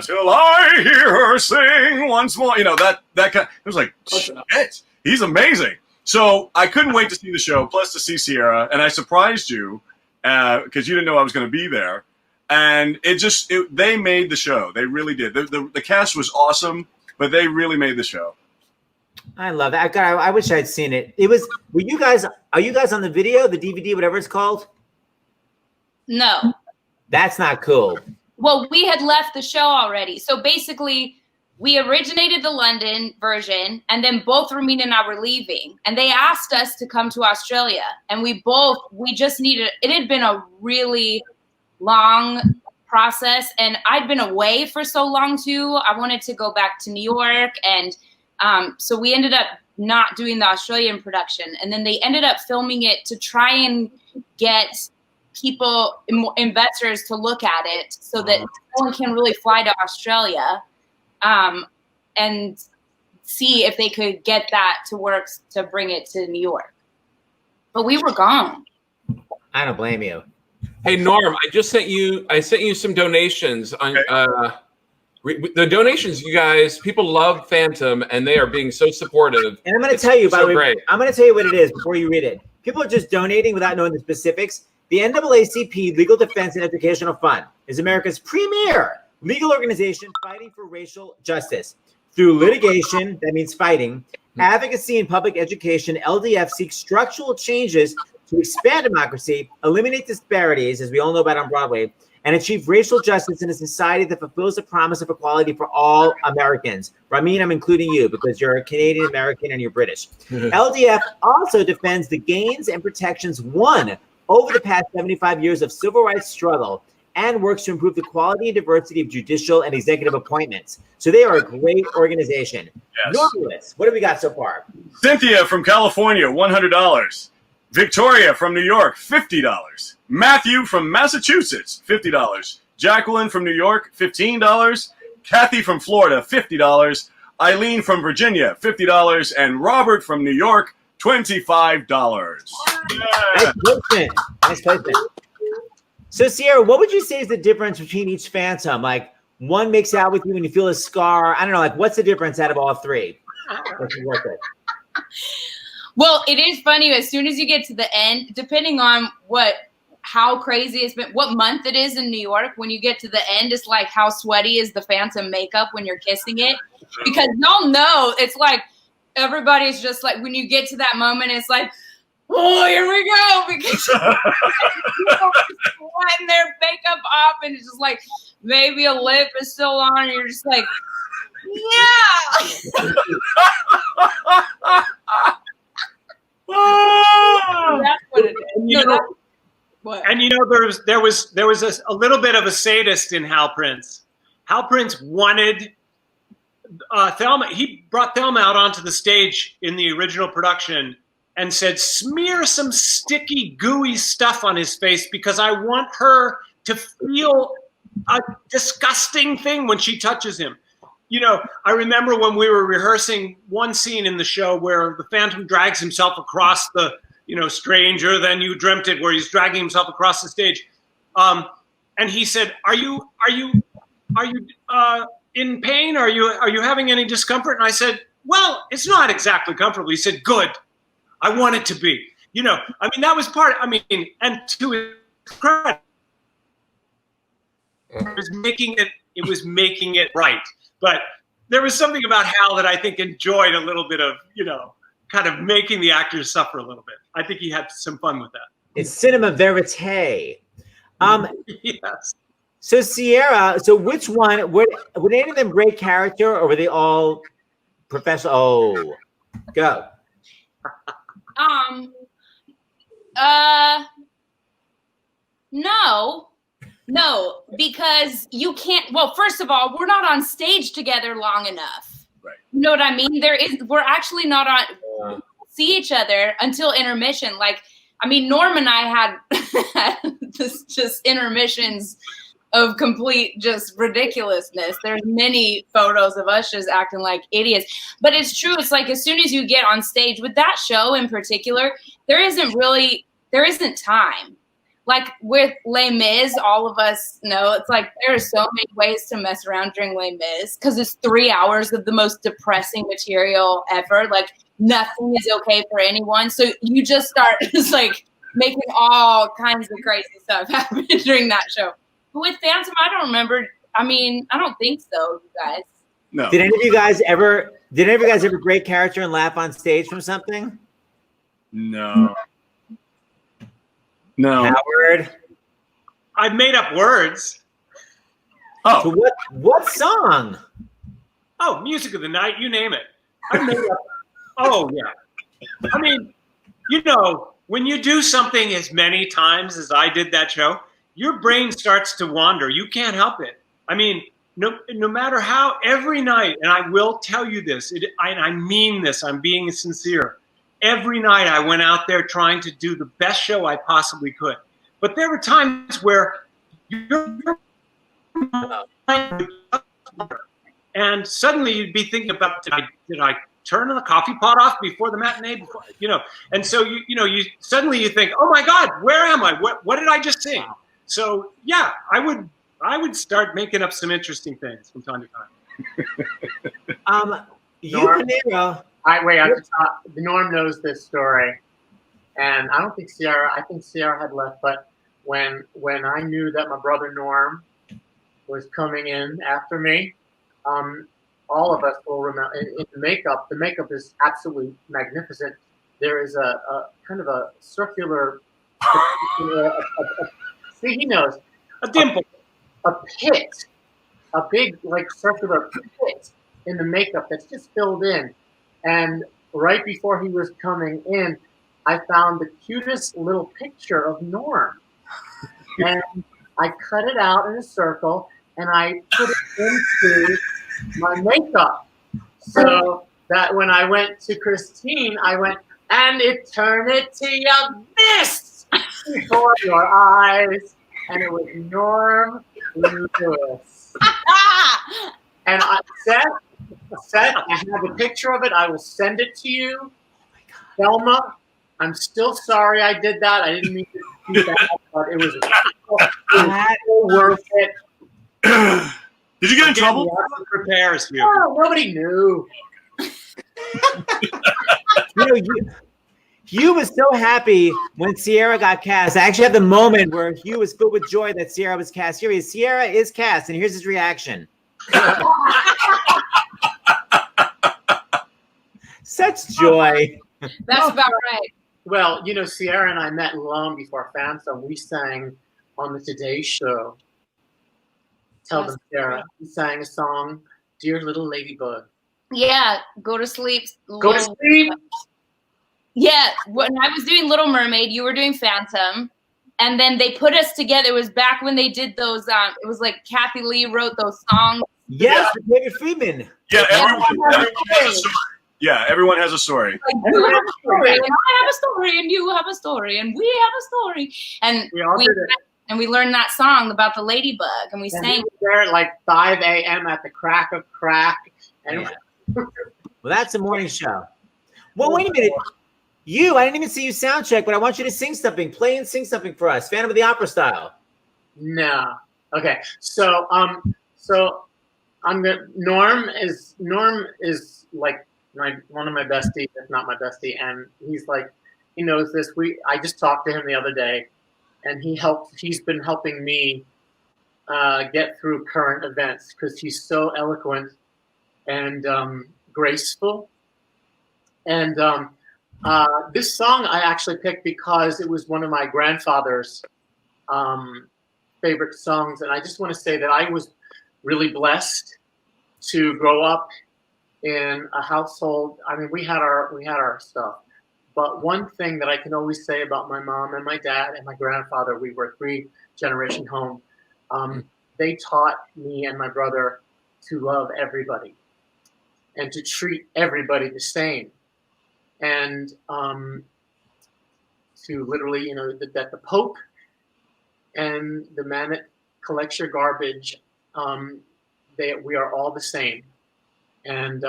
till I hear her sing once more. You know, that kind. It was like, shit, he's amazing. So I couldn't wait to see the show, plus to see Sierra, and I surprised you because you didn't know I was going to be there. And they made the show. They really did. The cast was awesome, but they really made the show. I love it. I wish I'd seen it. Are you guys on the video, the DVD, whatever it's called? No. That's not cool. Well, we had left the show already. So basically, we originated the London version, and then both Ramin and I were leaving. And they asked us to come to Australia. And we just needed, it had been a really long process. And I'd been away for so long, too. I wanted to go back to New York. And so we ended up not doing the Australian production. And then they ended up filming it to try and get people, investors, to look at it so that no one can really fly to Australia and see if they could get that to work to bring it to New York. But we were gone. I don't blame you. Hey, Norm, I sent you some donations on the donations, you guys. People love Phantom, and they are being so supportive. And I'm going to tell you, by the way, I'm going to tell you what it is before you read it. People are just donating without knowing the specifics. The NAACP Legal Defense and Educational Fund is America's premier legal organization fighting for racial justice. Through litigation, that means fighting, advocacy, and public education, LDF seeks structural changes to expand democracy, eliminate disparities, as we all know about on Broadway, and achieve racial justice in a society that fulfills the promise of equality for all Americans. Ramin, I'm including you because you're a Canadian American and you're British. LDF also defends the gains and protections won over the past 75 years of civil rights struggle and works to improve the quality and diversity of judicial and executive appointments. So they are a great organization. Yes. Northwest, what have we got so far? Cynthia from California, $100. Victoria from New York, $50. Matthew from Massachusetts, $50. Jacqueline from New York, $15. Kathy from Florida, $50. Eileen from Virginia, $50. And Robert from New York, $25. Yeah. Nice placement. Nice placement. So, Sierra, what would you say is the difference between each Phantom? Like, one makes out with you and you feel a scar. I don't know. Like, what's the difference out of all three? Well, it is funny. As soon as you get to the end, depending on how crazy it's been, what month it is in New York, when you get to the end, it's like how sweaty is the Phantom makeup when you're kissing it? Because y'all know it's like everybody's just like, when you get to that moment, it's like, oh, here we go, because people are sweating their makeup off, and it's just like maybe a lip is still on, and you're just like, yeah. That's what it is. And you know, there was a little bit of a sadist in Hal Prince. Hal Prince wanted Thelma. He brought Thelma out onto the stage in the original production and said, smear some sticky, gooey stuff on his face because I want her to feel a disgusting thing when she touches him. You know, I remember when we were rehearsing one scene in the show where the Phantom drags himself across the, Stranger Than You Dreamt It, where he's dragging himself across the stage. And he said, are you in pain? Are you having any discomfort? And I said, well, it's not exactly comfortable. He said, good. I want it to be. That was part. And to his credit, it was making it right. But there was something about Hal that I think enjoyed a little bit of, kind of making the actors suffer a little bit. I think he had some fun with that. It's cinema verite. Yes. So Sierra, which one would any of them break character, or were they all professional? Oh, go. No, because you can't. Well, first of all, we're not on stage together long enough. Right. You know what I mean? We're actually not on. See each other until intermission. Like, I mean, Norm and I had this just intermissions of complete just ridiculousness. There's many photos of us just acting like idiots. But it's true. It's like as soon as you get on stage with that show in particular, there isn't time. Like with Les Mis, all of us know it's like there are so many ways to mess around during Les Mis because it's 3 hours of the most depressing material ever. Like nothing is okay for anyone. So you just start just like making all kinds of crazy stuff happen during that show. But with Phantom, I don't remember. I mean, I don't think so, you guys. No. Did any of you guys ever break character and laugh on stage from something? No. Howard? I've made up words. Oh. So what song? Oh, Music of the Night, you name it. I made up. Oh, yeah. I mean, you know, when you do something as many times as I did that show, your brain starts to wander. You can't help it. I mean, no matter how, every night, and I will tell you this, I mean this, I'm being sincere. Every night I went out there trying to do the best show I possibly could. But there were times where and suddenly you'd be thinking about, did I turn the coffee pot off before the matinee? And so you suddenly think, oh my God, where am I? What did I just sing? So yeah, I would start making up some interesting things from time to time. Hugh Panaro. Norm knows this story, and I don't think Sierra. I think Sierra had left, but when I knew that my brother Norm was coming in after me, all of us will remember. In the makeup is absolutely magnificent. There is a kind of a circular. See, he knows a dimple, a pit, a big like circular pit in the makeup that's just filled in. And right before he was coming in, I found the cutest little picture of Norm. And I cut it out in a circle and I put it into my makeup. So that when I went to Christine, I went, and eternity of mist before your eyes. And it was Norm Lewis. And Seth, I have a picture of it. I will send it to you. Thelma, I'm still sorry I did that. I didn't mean to do that, but it was worth it. Did you get in trouble? Prepares you. Oh, nobody knew. Hugh was so happy when Sierra got cast. I actually had the moment where Hugh was filled with joy that Sierra was cast. Sierra is cast, and here's his reaction. Such joy. That's about right. Well, Sierra and I met long before Phantom. We sang on the Today Show. Tell them, Sierra. We sang a song, Dear Little Ladybug. Yeah, go to sleep. Go to sleep. Yeah, when I was doing Little Mermaid, you were doing Phantom. And then they put us together. It was back when they did those, it was like Kathy Lee wrote those songs. Yes, David Friedman. Yeah, everyone has a story. Yeah, everyone has a story. Like, you have a story, and I have a story, and you have a story, and we have a story. And we learned that song about the ladybug, and we sang. There at like 5 a.m. at the crack of crack. And Well, that's a morning show. Well, wait a minute. I didn't even see you sound check, but I want you to sing something. Play and sing something for us. Phantom of the Opera style. No. Okay. So Norm is like one of my besties, if not my bestie, and he's like, he knows this. I just talked to him the other day, and he's been helping me get through current events because he's so eloquent and graceful. And this song I actually picked because it was one of my grandfather's favorite songs, and I just want to say that I was really blessed to grow up in a household. I mean, we had our stuff, But one thing that I can always say about my mom and my dad and my grandfather, we were 3-generation home. They taught me and my brother to love everybody and to treat everybody the same. And to literally, you know, that the Pope and the man that collects your garbage, we are all the same. And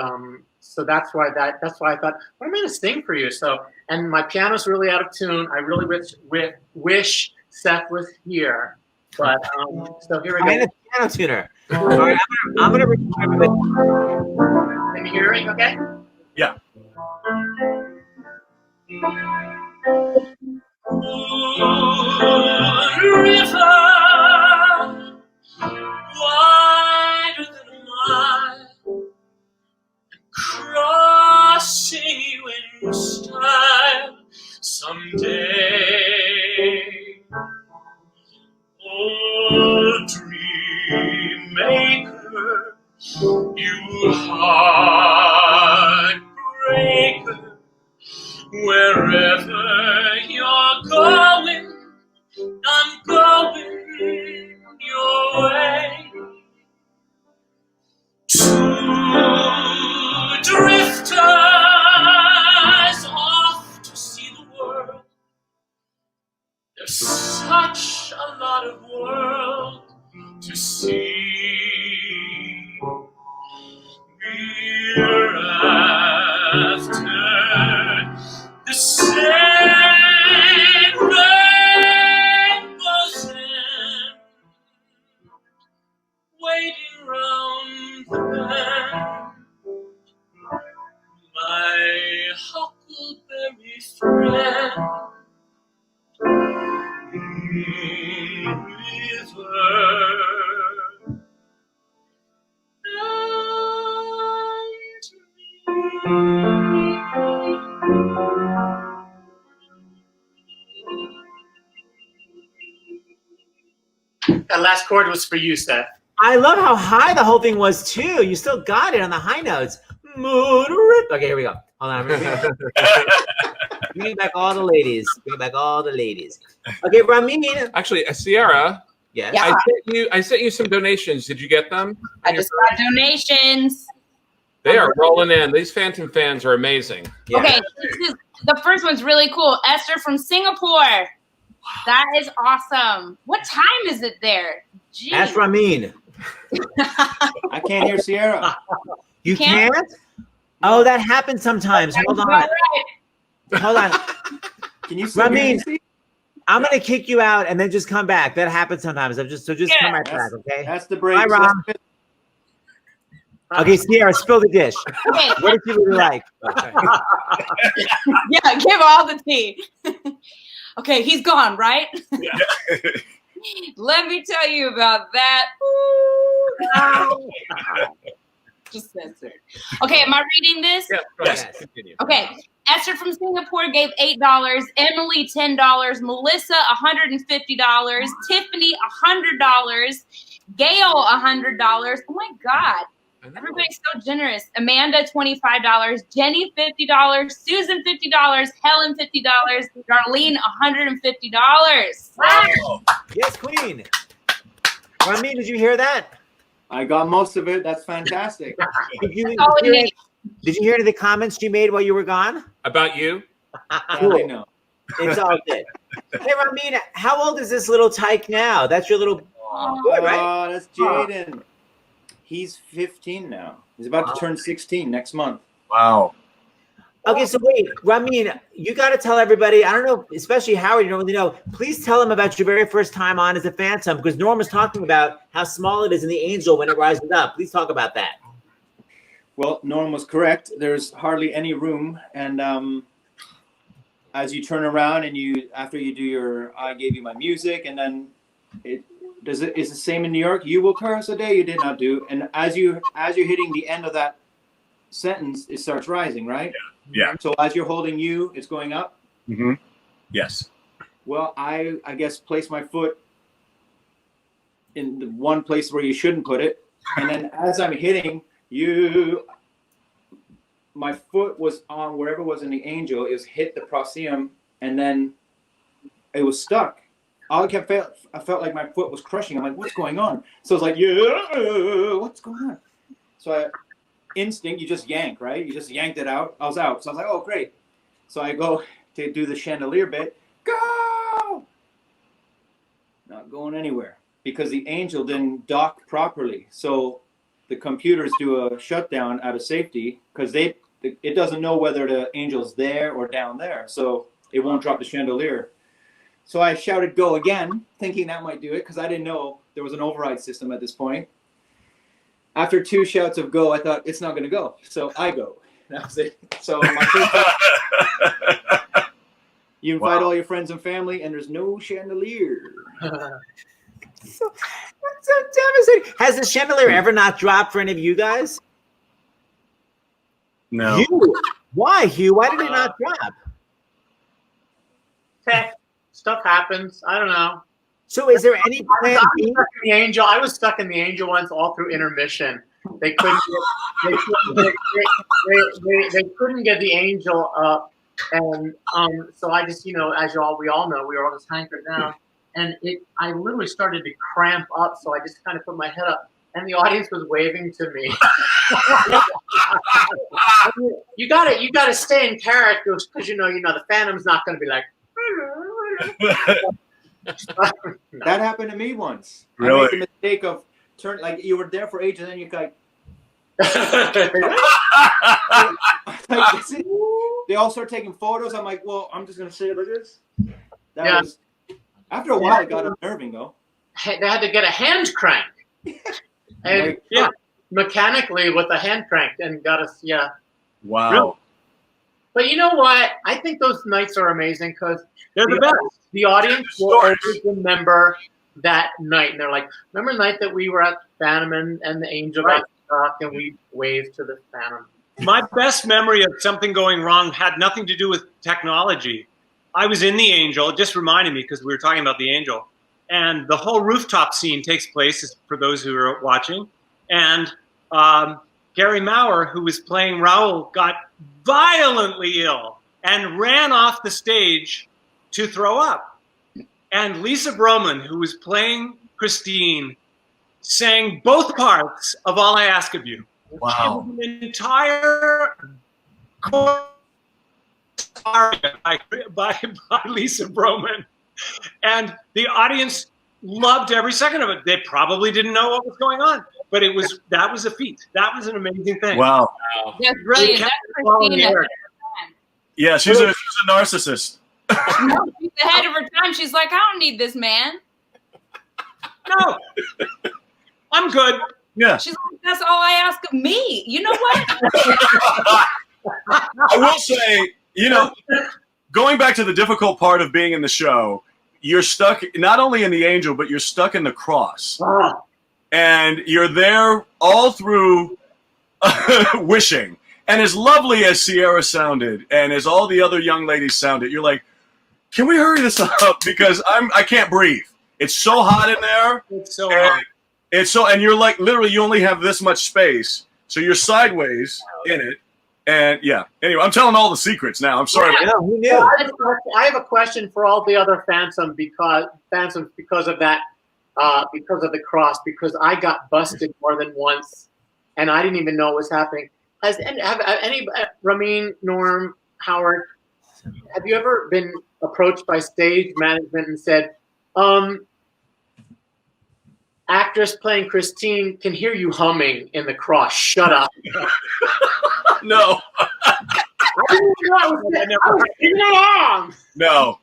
so that's why I thought, well, I'm going to sing for you. So, and my piano's really out of tune. I really wish Seth was here. But so here we go. I'm a piano tuner. All right, I'm going to record it. Can you hear it? Okay. Yeah. River, wider than a mile, crossing you in style someday. Oh, dream maker, you heartbreaker, wherever you're going, I'm going your way. Two drifters off to see the world. There's such a lot of world to see. We're after the same rainbow's end, waiting round the bend. My huckleberry friend, river, That last chord was for you, Seth. I love how high the whole thing was too. You still got it on the high notes. Okay, here we go. Hold on. Bring back all the ladies. Bring back all the ladies. Okay, Ramin. Actually, Sierra. Yes. Yeah. I sent you some donations. Did you get them? I just got donations. They are rolling in. These Phantom fans are amazing. Yeah. Okay, the first one's really cool. Esther from Singapore. That is awesome. What time is it there? Jeez. Ask Ramin. I can't hear Sierra. You Can't? can't? Oh, that happens sometimes. Hold on. All right. Hold on. Can you still hear Ramin, me? I'm gonna kick you out and then just come back. That happens sometimes. Just come right back, okay? That's the break. Bye, Ron. Okay, Sierra, spill the dish. Okay. What did you really like? Yeah, give all the tea. Okay, he's gone, right? Yeah. Let me tell you about that. Ooh. Just censored. Okay, am I reading this? Yeah, go ahead. Yes. Continue. Okay. Esther from Singapore gave $8. Emily $10. Melissa $150. Tiffany $100. Gail $100. Oh my God. Everybody's so generous. Amanda $25. Jenny $50. Susan $50. Helen $50. Darlene $150. Wow. Yes, Queen. Ramin, did you hear that? I got most of it. That's fantastic. Did you all we hear need. it? Did you hear any of the comments she made while you were gone? About you? I know. It's all good. Hey, Ramin, how old is this little tyke now? That's your little boy, right? Oh, that's Jaden. He's 15 now. He's about to turn 16 next month. Wow. Okay, so wait, Ramin, you got to tell everybody. I don't know, especially Howard. You don't really know. Please tell them about your very first time on as a Phantom, because Norm was talking about how small it is in the Angel when it rises up. Please talk about that. Well, Norm was correct. There's hardly any room, and as you turn around and after you do your I gave you my music, and then it's the same in New York. You will curse a day you did not do, and as you're hitting the end of that sentence, it starts rising, right? Yeah. So as you're holding you, it's going up. Mm-hmm. Yes. Well, I guess place my foot in the one place where you shouldn't put it, and then as I'm hitting you, my foot was on wherever was in the angel. It was hit the proscenium, and then it was stuck. I felt like my foot was crushing. I'm like, what's going on? So I was like, yeah, what's going on? So instinct, you just yank, right? You just yanked it out. I was out. So I was like, oh, great. So I go to do the chandelier bit. Go! Not going anywhere because the angel didn't dock properly. So the computers do a shutdown out of safety because it doesn't know whether the angel's there or down there. So it won't drop the chandelier. So I shouted go again, thinking that might do it because I didn't know there was an override system at this point. After 2 shouts of go, I thought it's not going to go. So I go. That was it. So my first time, you invite all your friends and family, and there's no chandelier. That's so devastating. Has the chandelier ever not dropped for any of you guys? No. Hugh. Why, Hugh? Why did it not drop? Tech stuff happens. I don't know. So is there any plan B? I was stuck in the angel once all through intermission. They couldn't get the angel up, and so I just, as we all know, we were all just hankered down, and I literally started to cramp up. So I just kind of put my head up, and the audience was waving to me. You gotta stay in character because the Phantom's not going to be like. That happened to me once. Really? I made the mistake of turn like you were there for ages, and then you like. They all start taking photos. I'm like, well, I'm just gonna say it like this. That was after a while. It got unnerving though. They had to get a hand crank, and mechanically with a hand crank, and got us. Yeah. Wow. Really? But you know what? I think those nights are amazing because they're the best. The audience will always remember that night, and they're like, "Remember the night that we were at Phantom and the angel got stuck, and we waved to the Phantom." My best memory of something going wrong had nothing to do with technology. I was in the angel. It just reminded me because we were talking about the angel, and the whole rooftop scene takes place for those who are watching. And Gary Maurer, who was playing Raoul, got violently ill and ran off the stage to throw up. And Lisa Broman, who was playing Christine, sang both parts of All I Ask of You. Wow. An entire chorus by Lisa Broman. And the audience loved every second of it. They probably didn't know what was going on, but that was a feat. That was an amazing thing. Wow. That's brilliant. That's Christina. Yeah, she's a narcissist. No, she's ahead of her time. She's like, I don't need this man. No, I'm good. Yeah. She's like, that's all I ask of me. You know what? I will say, going back to the difficult part of being in the show, you're stuck not only in the angel, but you're stuck in the cross. And you're there all through wishing. And as lovely as Sierra sounded, and as all the other young ladies sounded, you're like, can we hurry this up? Because I can't breathe. It's so hot in there. It's so hot. And you're like, literally, you only have this much space. So you're sideways in it. And yeah, anyway, I'm telling all the secrets now. I'm sorry. Yeah, who knew? I have a question for all the other Phantoms because of that, because of the cross, because I got busted more than once and I didn't even know what was happening. Have any Ramin, Norm, Howard, have you ever been approached by stage management and said, actress playing Christine can hear you humming in the cross. Shut up. No. I didn't know I was singing along. No.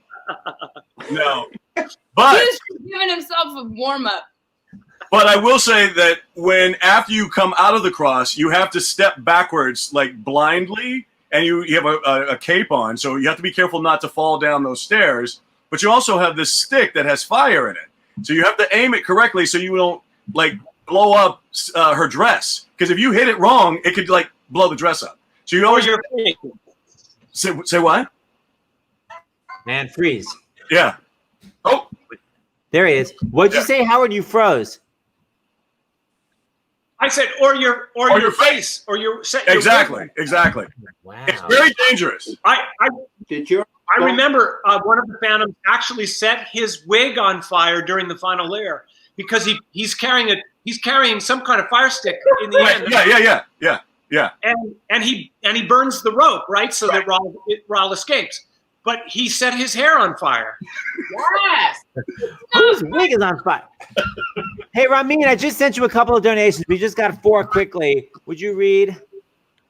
But He's giving himself a warm up. But I will say that after you come out of the cross, you have to step backwards like blindly, and you have a cape on, so you have to be careful not to fall down those stairs. But you also have this stick that has fire in it, so you have to aim it correctly so you don't like blow up her dress. Because if you hit it wrong, it could like blow the dress up. So you always say what? Man, freeze. Yeah. Oh, there he is. What'd you say, Howard? You froze. I said, or your face, or your Exactly. Wow. It's very dangerous. I Did I remember one of the Phantoms actually set his wig on fire during the final layer because he's carrying some kind of fire stick in the end. Yeah. And he burns the rope, right, so that Raul escapes. But he set his hair on fire. Yes. Whose wig is on fire? Hey, Ramin, I just sent you a couple of donations. We just got 4 quickly. Would you read?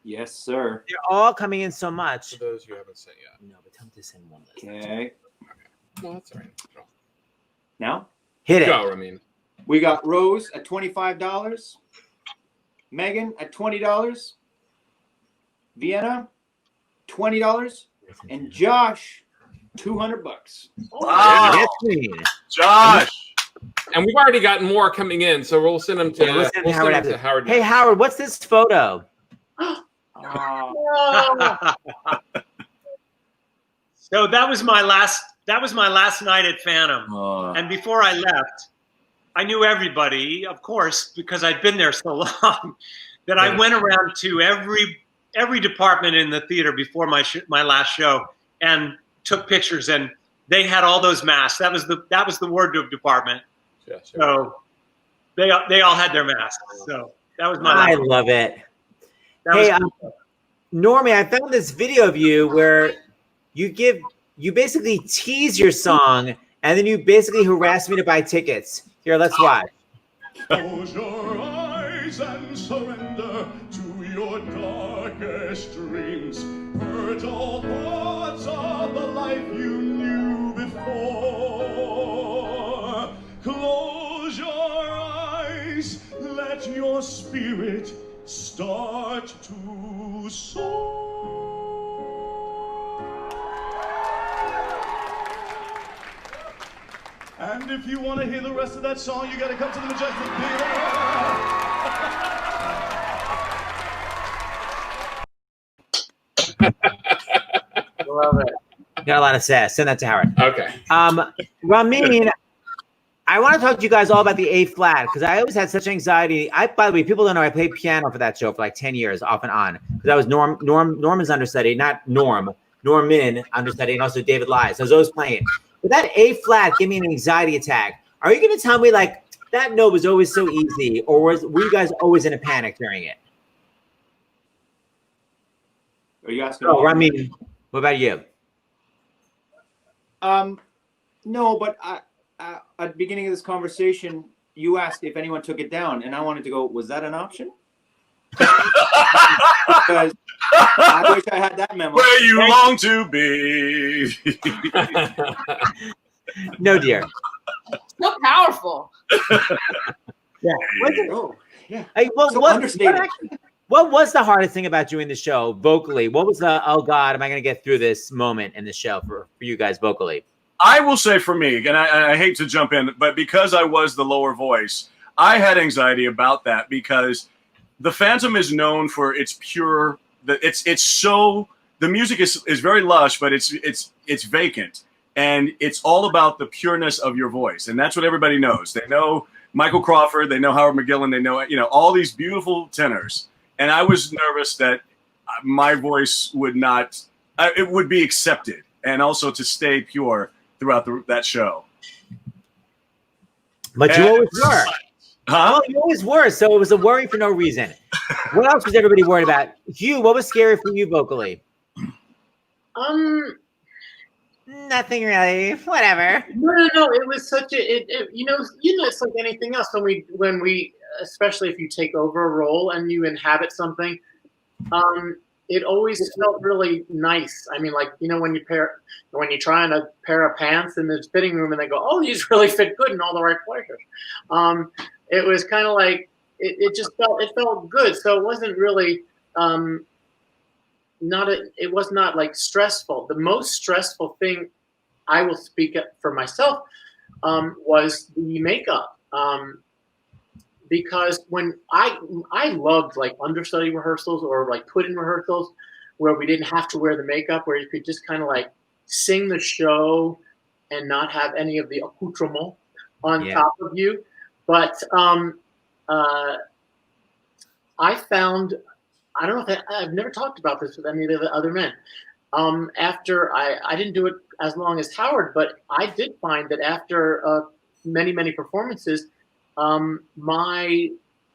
Yes, sir. They're all coming in so much. For those you haven't sent yet. No, but tell me to send one. Okay. Well, that's all right. Go. Now Hit it. Go, I mean. we got Rose at $25, Megan at $20, Vienna $20, and Josh $200. Wow. Yes, queen. Josh. And we've already gotten more coming in, so we'll send them to, Yeah, we'll send Howard after. Howard. Hey, Howard, what's this photo? So that was my last night at Phantom. And before I left, I knew everybody, of course, because I'd been there so long, that I went around to every department in the theater before my last show and took pictures, and they had all those masks. That was the wardrobe department. Yeah, sure. So they all had their masks. So that was my I last. love it. That Hey, was cool. Normie, I found this video of you where you basically tease your song and then you basically harass me to buy tickets. Here, let's watch. Close your eyes and surrender to your darkest dreams. Purge all thoughts of the life you knew before. Close your eyes, let your spirit start to soar. And if you want to hear the rest of that song, you got to come to the Majestic Theater. Love it. Got a lot of sass. Send that to Howard. Okay. Ramin, I want to talk to you guys all about the A flat because I always had such anxiety. By the way, people don't know I played piano for that show for like 10 years off and on because I was Norman's understudy, not Norman understudy, and also David Lies. I was always playing. But that A flat gave me an anxiety attack. Are you going to tell me like that note was always so easy, or were you guys always in a panic during it? Are you asking? Oh, Ramin, what about you? No, but at the beginning of this conversation, you asked if anyone took it down, and I wanted to go, was that an option? Because I wish I had that memo. Where you long to be. No, dear. So powerful. Yeah. Oh, yeah. Hey, So understated. What was the hardest thing about doing the show vocally? What was the, oh God, am I going to get through this moment in the show for you guys vocally? I will say for me, and I hate to jump in, but because I was the lower voice, I had anxiety about that because the Phantom is known for its pure. It's so the music is very lush, but it's vacant, and it's all about the pureness of your voice, and that's what everybody knows. They know Michael Crawford, they know Howard McGillin, they know all these beautiful tenors, and I was nervous that my voice would not, it would be accepted, and also to stay pure throughout that show. But you always were. Huh? Well, you always were, so it was a worry for no reason. What else was everybody worried about? Hugh, what was scary for you vocally? Nothing really. Whatever. No. It was such a it's like anything else when we especially if you take over a role and you inhabit something, it always felt really nice. I mean, like when you try on a pair of pants in the fitting room and they go, "Oh, these really fit good in all the right places." It was kind of like it felt good. So it wasn't really it was not like stressful. The most stressful thing, I will speak for myself, was the makeup. Because when I loved like understudy rehearsals or like put-in rehearsals where we didn't have to wear the makeup, where you could just kind of like sing the show and not have any of the accoutrement on top of you. But I found, I don't know if I've never talked about this with any of the other men. After I didn't do it as long as Howard, but I did find that after many performances, the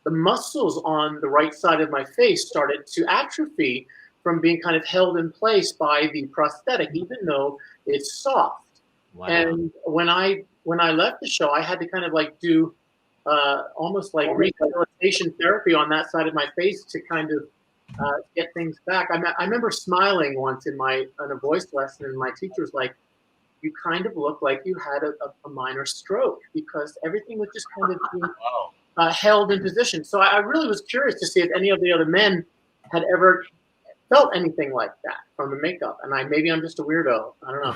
muscles on the right side of my face started to atrophy from being kind of held in place by the prosthetic, even though it's soft. Wow. And when I left the show, I had to kind of like do almost like rehabilitation therapy on that side of my face to kind of get things back. I remember smiling once in a voice lesson, and my teacher was like, "You kind of look like you had a minor stroke because everything was just kind of being, held in position." So I really was curious to see if any of the other men had ever felt anything like that from the makeup. And maybe I'm just a weirdo. I don't know.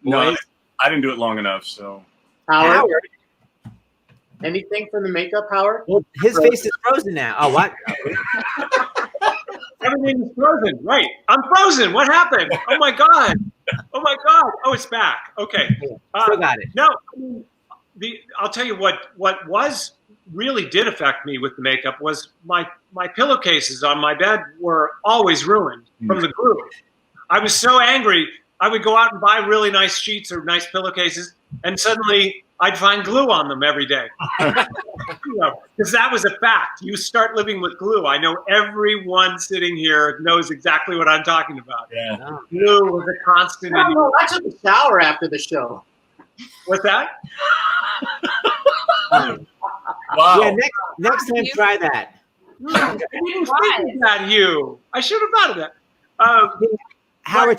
No, I didn't do it long enough. So Howard. Anything from the makeup, Howard? Well, his face is frozen now. Oh, what? Everything is frozen. Right. I'm frozen. What happened? Oh, my God. Oh, my God. Oh, it's back. Okay. Still got it. No, I mean, I'll tell you what really did affect me with the makeup was my pillowcases on my bed were always ruined from the glue. I was so angry. I would go out and buy really nice sheets or nice pillowcases, and suddenly I'd find glue on them every day. Because that was a fact. You start living with glue. I know everyone sitting here knows exactly what I'm talking about. Yeah. Glue was a constant. No, I took a shower after the show. What's that? Wow. Yeah, next time try that. I didn't think of that, Hugh. I should have thought of that. Howard,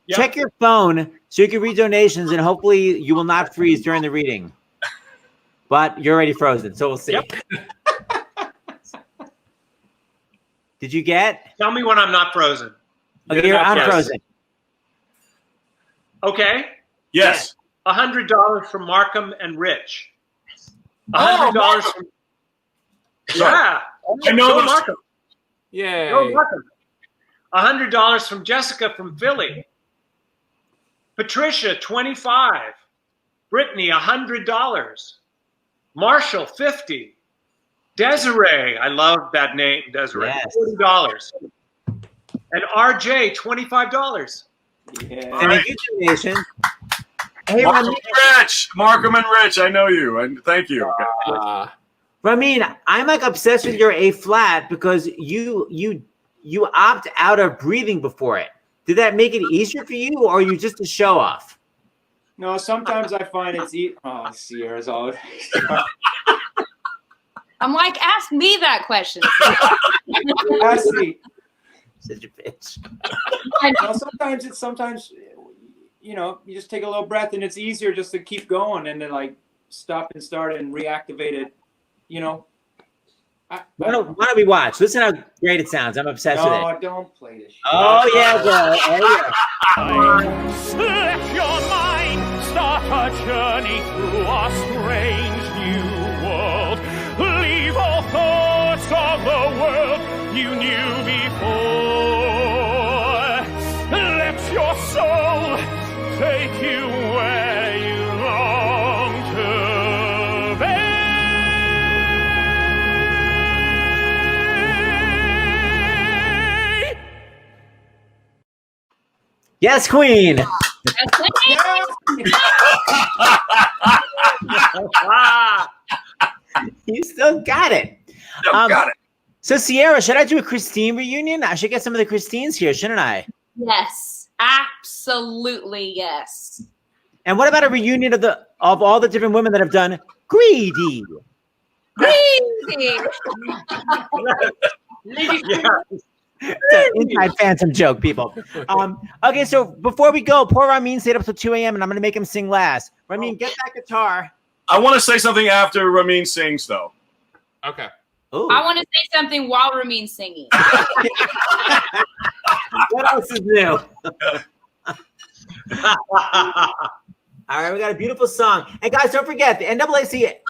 check your phone so you can read donations, and hopefully you will not freeze during the reading. But you're already frozen, so we'll see. Yep. Did you get? Tell me when I'm not frozen. Okay, you're unfrozen. Okay. Yes. $100 from Markham and Rich. $100 from. Yeah. I know Go those. Markham. Yay. Go Markham. $100 from Jessica from Philly. Patricia, $25. Brittany, $100. Marshall, $50. Desiree, I love that name, Desiree, Yes. $40. And RJ, $25. Yeah. Thank you, donation. Hey, Markham and Rich, I know you. And thank you. Ramin, I'm like obsessed with your A flat because you opt out of breathing before it. Did that make it easier for you, or are you just a show off? No, sometimes I find it's Sierra's all. I'm like, ask me that question. Ask me. Such a bitch. No, sometimes you just take a little breath, and it's easier just to keep going and then like stop and start and reactivate it. Why don't we watch? Listen how great it sounds. I'm obsessed with it. No, don't play this shit. Oh yeah, bro. Oh yeah. Let your mind start a journey through a strange new world. Leave all thoughts of the world you knew before. Let your soul take you where you long to be. Yes, Queen. You still got it. Got it. So, Sierra, should I do a Christine reunion? I should get some of the Christines here, shouldn't I? Yes, absolutely yes. And what about a reunion of all the different women that have done Greedy? Greedy. It's an inside phantom joke, people. Okay, so before we go, poor Ramin stayed up till 2 a.m. and I'm going to make him sing last. Ramin, get that guitar. I want to say something after Ramin sings, though. Okay. Ooh. I want to say something while Ramin's singing. What else is new? All right, we got a beautiful song. And guys, don't forget, the NAACP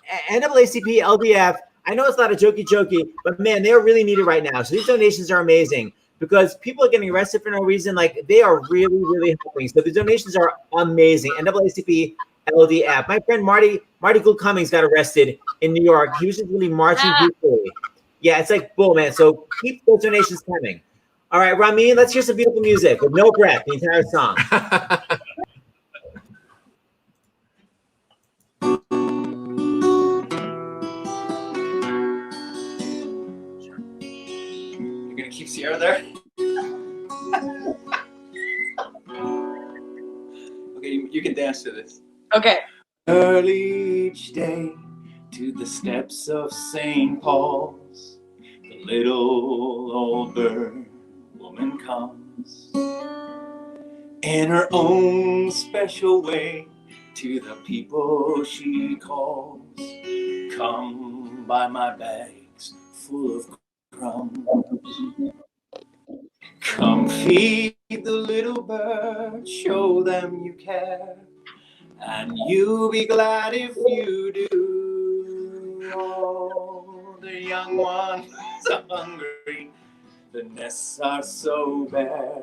LDF, I know it's not a jokey, but man, they're really needed right now. So these donations are amazing because people are getting arrested for no reason. Like, they are really, really helping. So the donations are amazing. NAACP LDF. My friend Marty Gould Cummings got arrested in New York. He was just really marching peacefully. Yeah, it's like boom, man. So keep those donations coming. All right, Ramin, let's hear some beautiful music with no breath, the entire song. You're gonna keep Sierra there? Okay, you can dance to this. Okay. Early each day to the steps of St. Paul's, the little old bird woman comes in her own special way to the people she calls. Come buy my bags full of crumbs. Come feed the little bird, show them you care, and you'll be glad if you do. Oh, the young ones are hungry, the nests are so bare,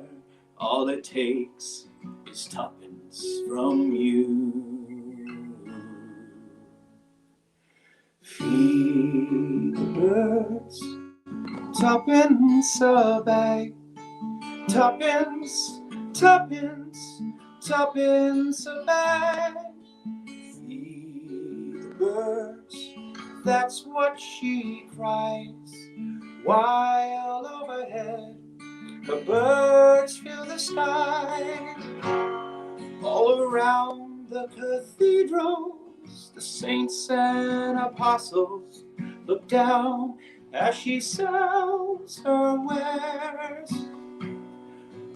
all it takes is tuppence from you. Feed the birds, tuppence a bag, tuppence, tuppence, tuppence a bag. Feed the birds, that's what she cries, while overhead the birds fill the sky. All around the cathedrals, the saints and apostles look down as she sells her wares.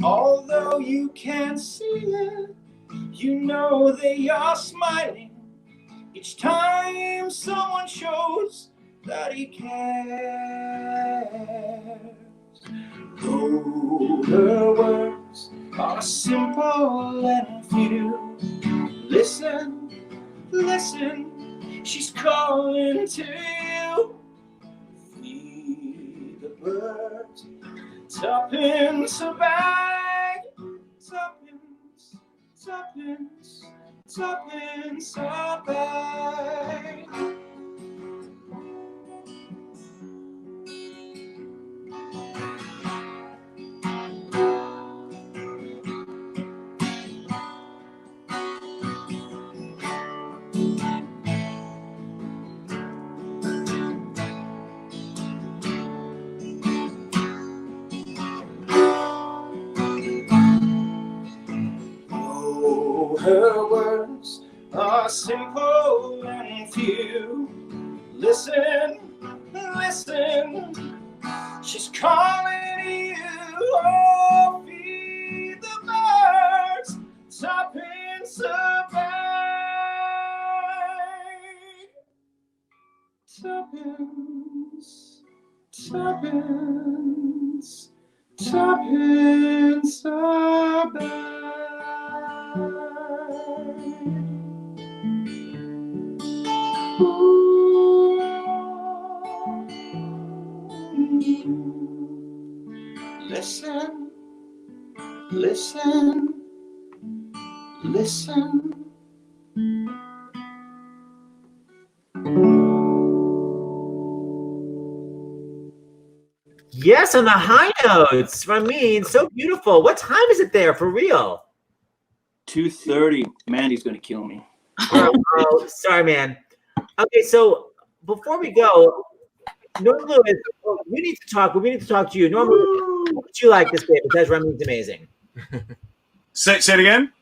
Although you can't see it, you know they are smiling each time someone shows that he cares. Though her words are simple and few, listen, listen, she's calling to you. Feed the birds, tuppence a bag, tuppence, tuppence, tuppence a bag. Her words are simple and few. Listen, listen, she's calling you. Oh, feed the birds, tuppence a bag. Tuppence, tuppence, tuppence a bag. Listen, listen, listen. Yes, on the high notes. Ramin, so beautiful. What time is it there for real? 2:30. Mandy's gonna kill me. Oh, sorry, man. Okay, so before we go, Norm Lewis, we need to talk. We need to talk to you. Norm Lewis, what would you like to say? Because Ramin's amazing. Say it again.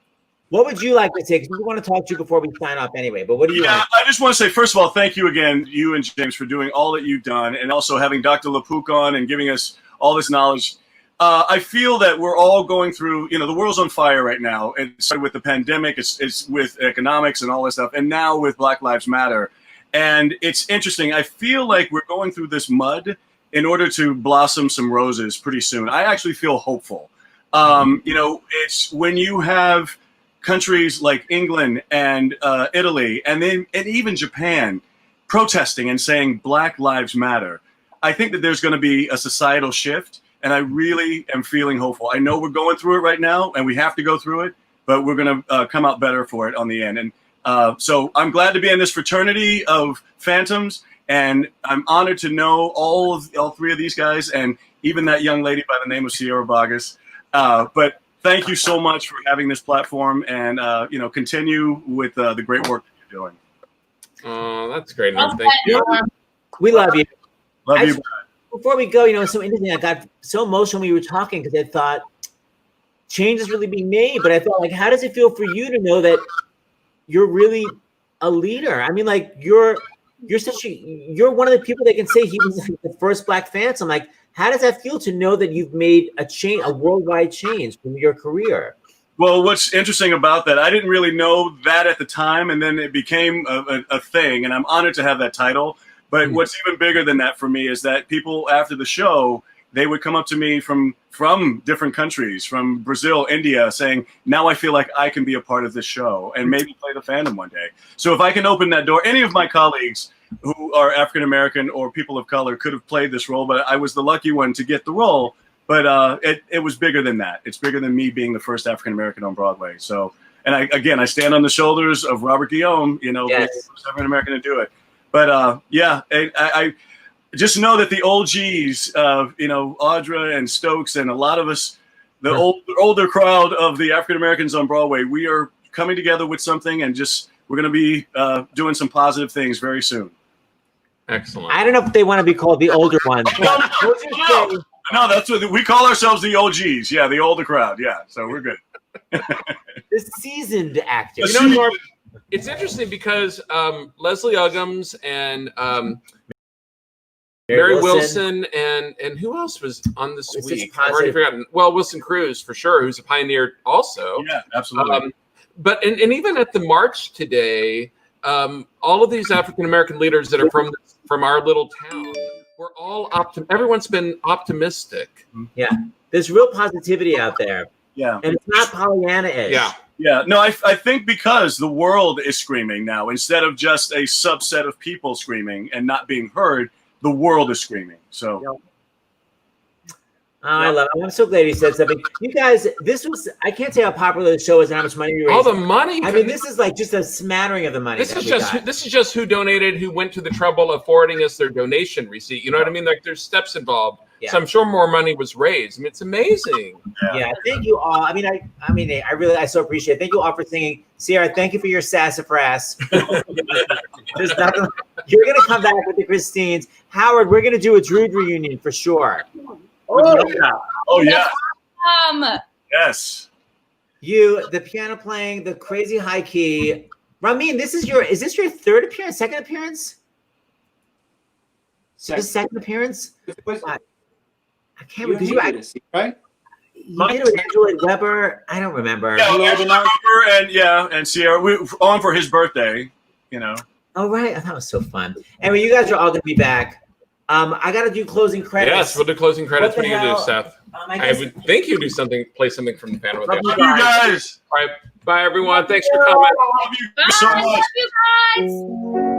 What would you like to say? Because we want to talk to you before we sign off anyway. But what do you want? I just want to say, first of all, thank you again, you and James, for doing all that you've done, and also having Dr. LaPook on and giving us all this knowledge. I feel that we're all going through, the world's on fire right now. It started with the pandemic, it's with economics and all this stuff, and now with Black Lives Matter. And it's interesting. I feel like we're going through this mud in order to blossom some roses pretty soon. I actually feel hopeful. It's when you have countries like England and Italy and even Japan protesting and saying Black Lives Matter. I think that there's going to be a societal shift, and I really am feeling hopeful. I know we're going through it right now, and we have to go through it, but we're going to come out better for it on the end. And so I'm glad to be in this fraternity of phantoms, And I'm honored to know all three of these guys, and even that young lady by the name of Sierra Vargas. But thank you so much for having this platform, and continue with the great work that you're doing. Oh, that's great. Thank you. We love you. Love you. Before we go, it's so interesting. I got so emotional when we were talking because I thought change is really being made, but I thought, like, how does it feel for you to know that you're really a leader? I mean, like, you're one of the people that can say he was like the first Black Phantom. Like, how does that feel to know that you've made a worldwide change from your career? Well, what's interesting about that, I didn't really know that at the time, and then it became a thing, and I'm honored to have that title. But what's even bigger than that for me is that people after the show, they would come up to me from different countries, from Brazil, India, saying, now I feel like I can be a part of this show and maybe play the Phantom one day. So if I can open that door, any of my colleagues who are African-American or people of color could have played this role, but I was the lucky one to get the role. But it was bigger than that. It's bigger than me being the first African-American on Broadway. So, and I stand on the shoulders of Robert Guillaume, being the first African-American to do it. But I just know that the OGs, Audra and Stokes and a lot of us, the older crowd of the African-Americans on Broadway, we are coming together with something, and we're going to be doing some positive things very soon. Excellent. I don't know if they want to be called the older ones. No, that's what we call ourselves, the OGs. Yeah, the older crowd. Yeah, so we're good. The seasoned actors. It's interesting because Leslie Uggams and Mary Wilson and who else was on this week? I've already forgotten. Well, Wilson Cruz for sure, who's a pioneer also. Yeah, absolutely. But even at the march today, all of these African American leaders that are from our little town, we're all everyone's been optimistic. Yeah, there's real positivity out there. Yeah, and it's not Pollyanna-ish. Yeah. No, I think because the world is screaming now, instead of just a subset of people screaming and not being heard, the world is screaming. So. I love it. I'm so glad he said something. You guys, I can't say how popular the show is and how much money you raised. All the money. I mean, this is like just a smattering of the money. This is just who donated, who went to the trouble of forwarding us their donation receipt. You know what I mean? Like, there's steps involved. Yeah. So I'm sure more money was raised. I mean, it's amazing. Yeah. Thank you all. I so appreciate it. Thank you all for singing. Sierra, thank you for your sassafras. There's nothing. You're gonna come back with the Christines. Howard, we're gonna do a Drood reunion for sure. Oh yeah. Yes. You, the piano playing, the crazy high key. Ramin, is this your third appearance, second appearance? Second appearance? I can't remember. You did it with Angela Weber. I don't remember. Yeah, Angela Weber and Sierra. We on for his birthday, Oh, right. That was so fun. Anyway, you guys are all going to be back. I got to do closing credits. Yes, we'll do closing credits. What are you going to do, Seth? I would think you do play something from the panel. Love you guys. All right. Bye, everyone. Thanks for coming. Love you so much. Love you guys.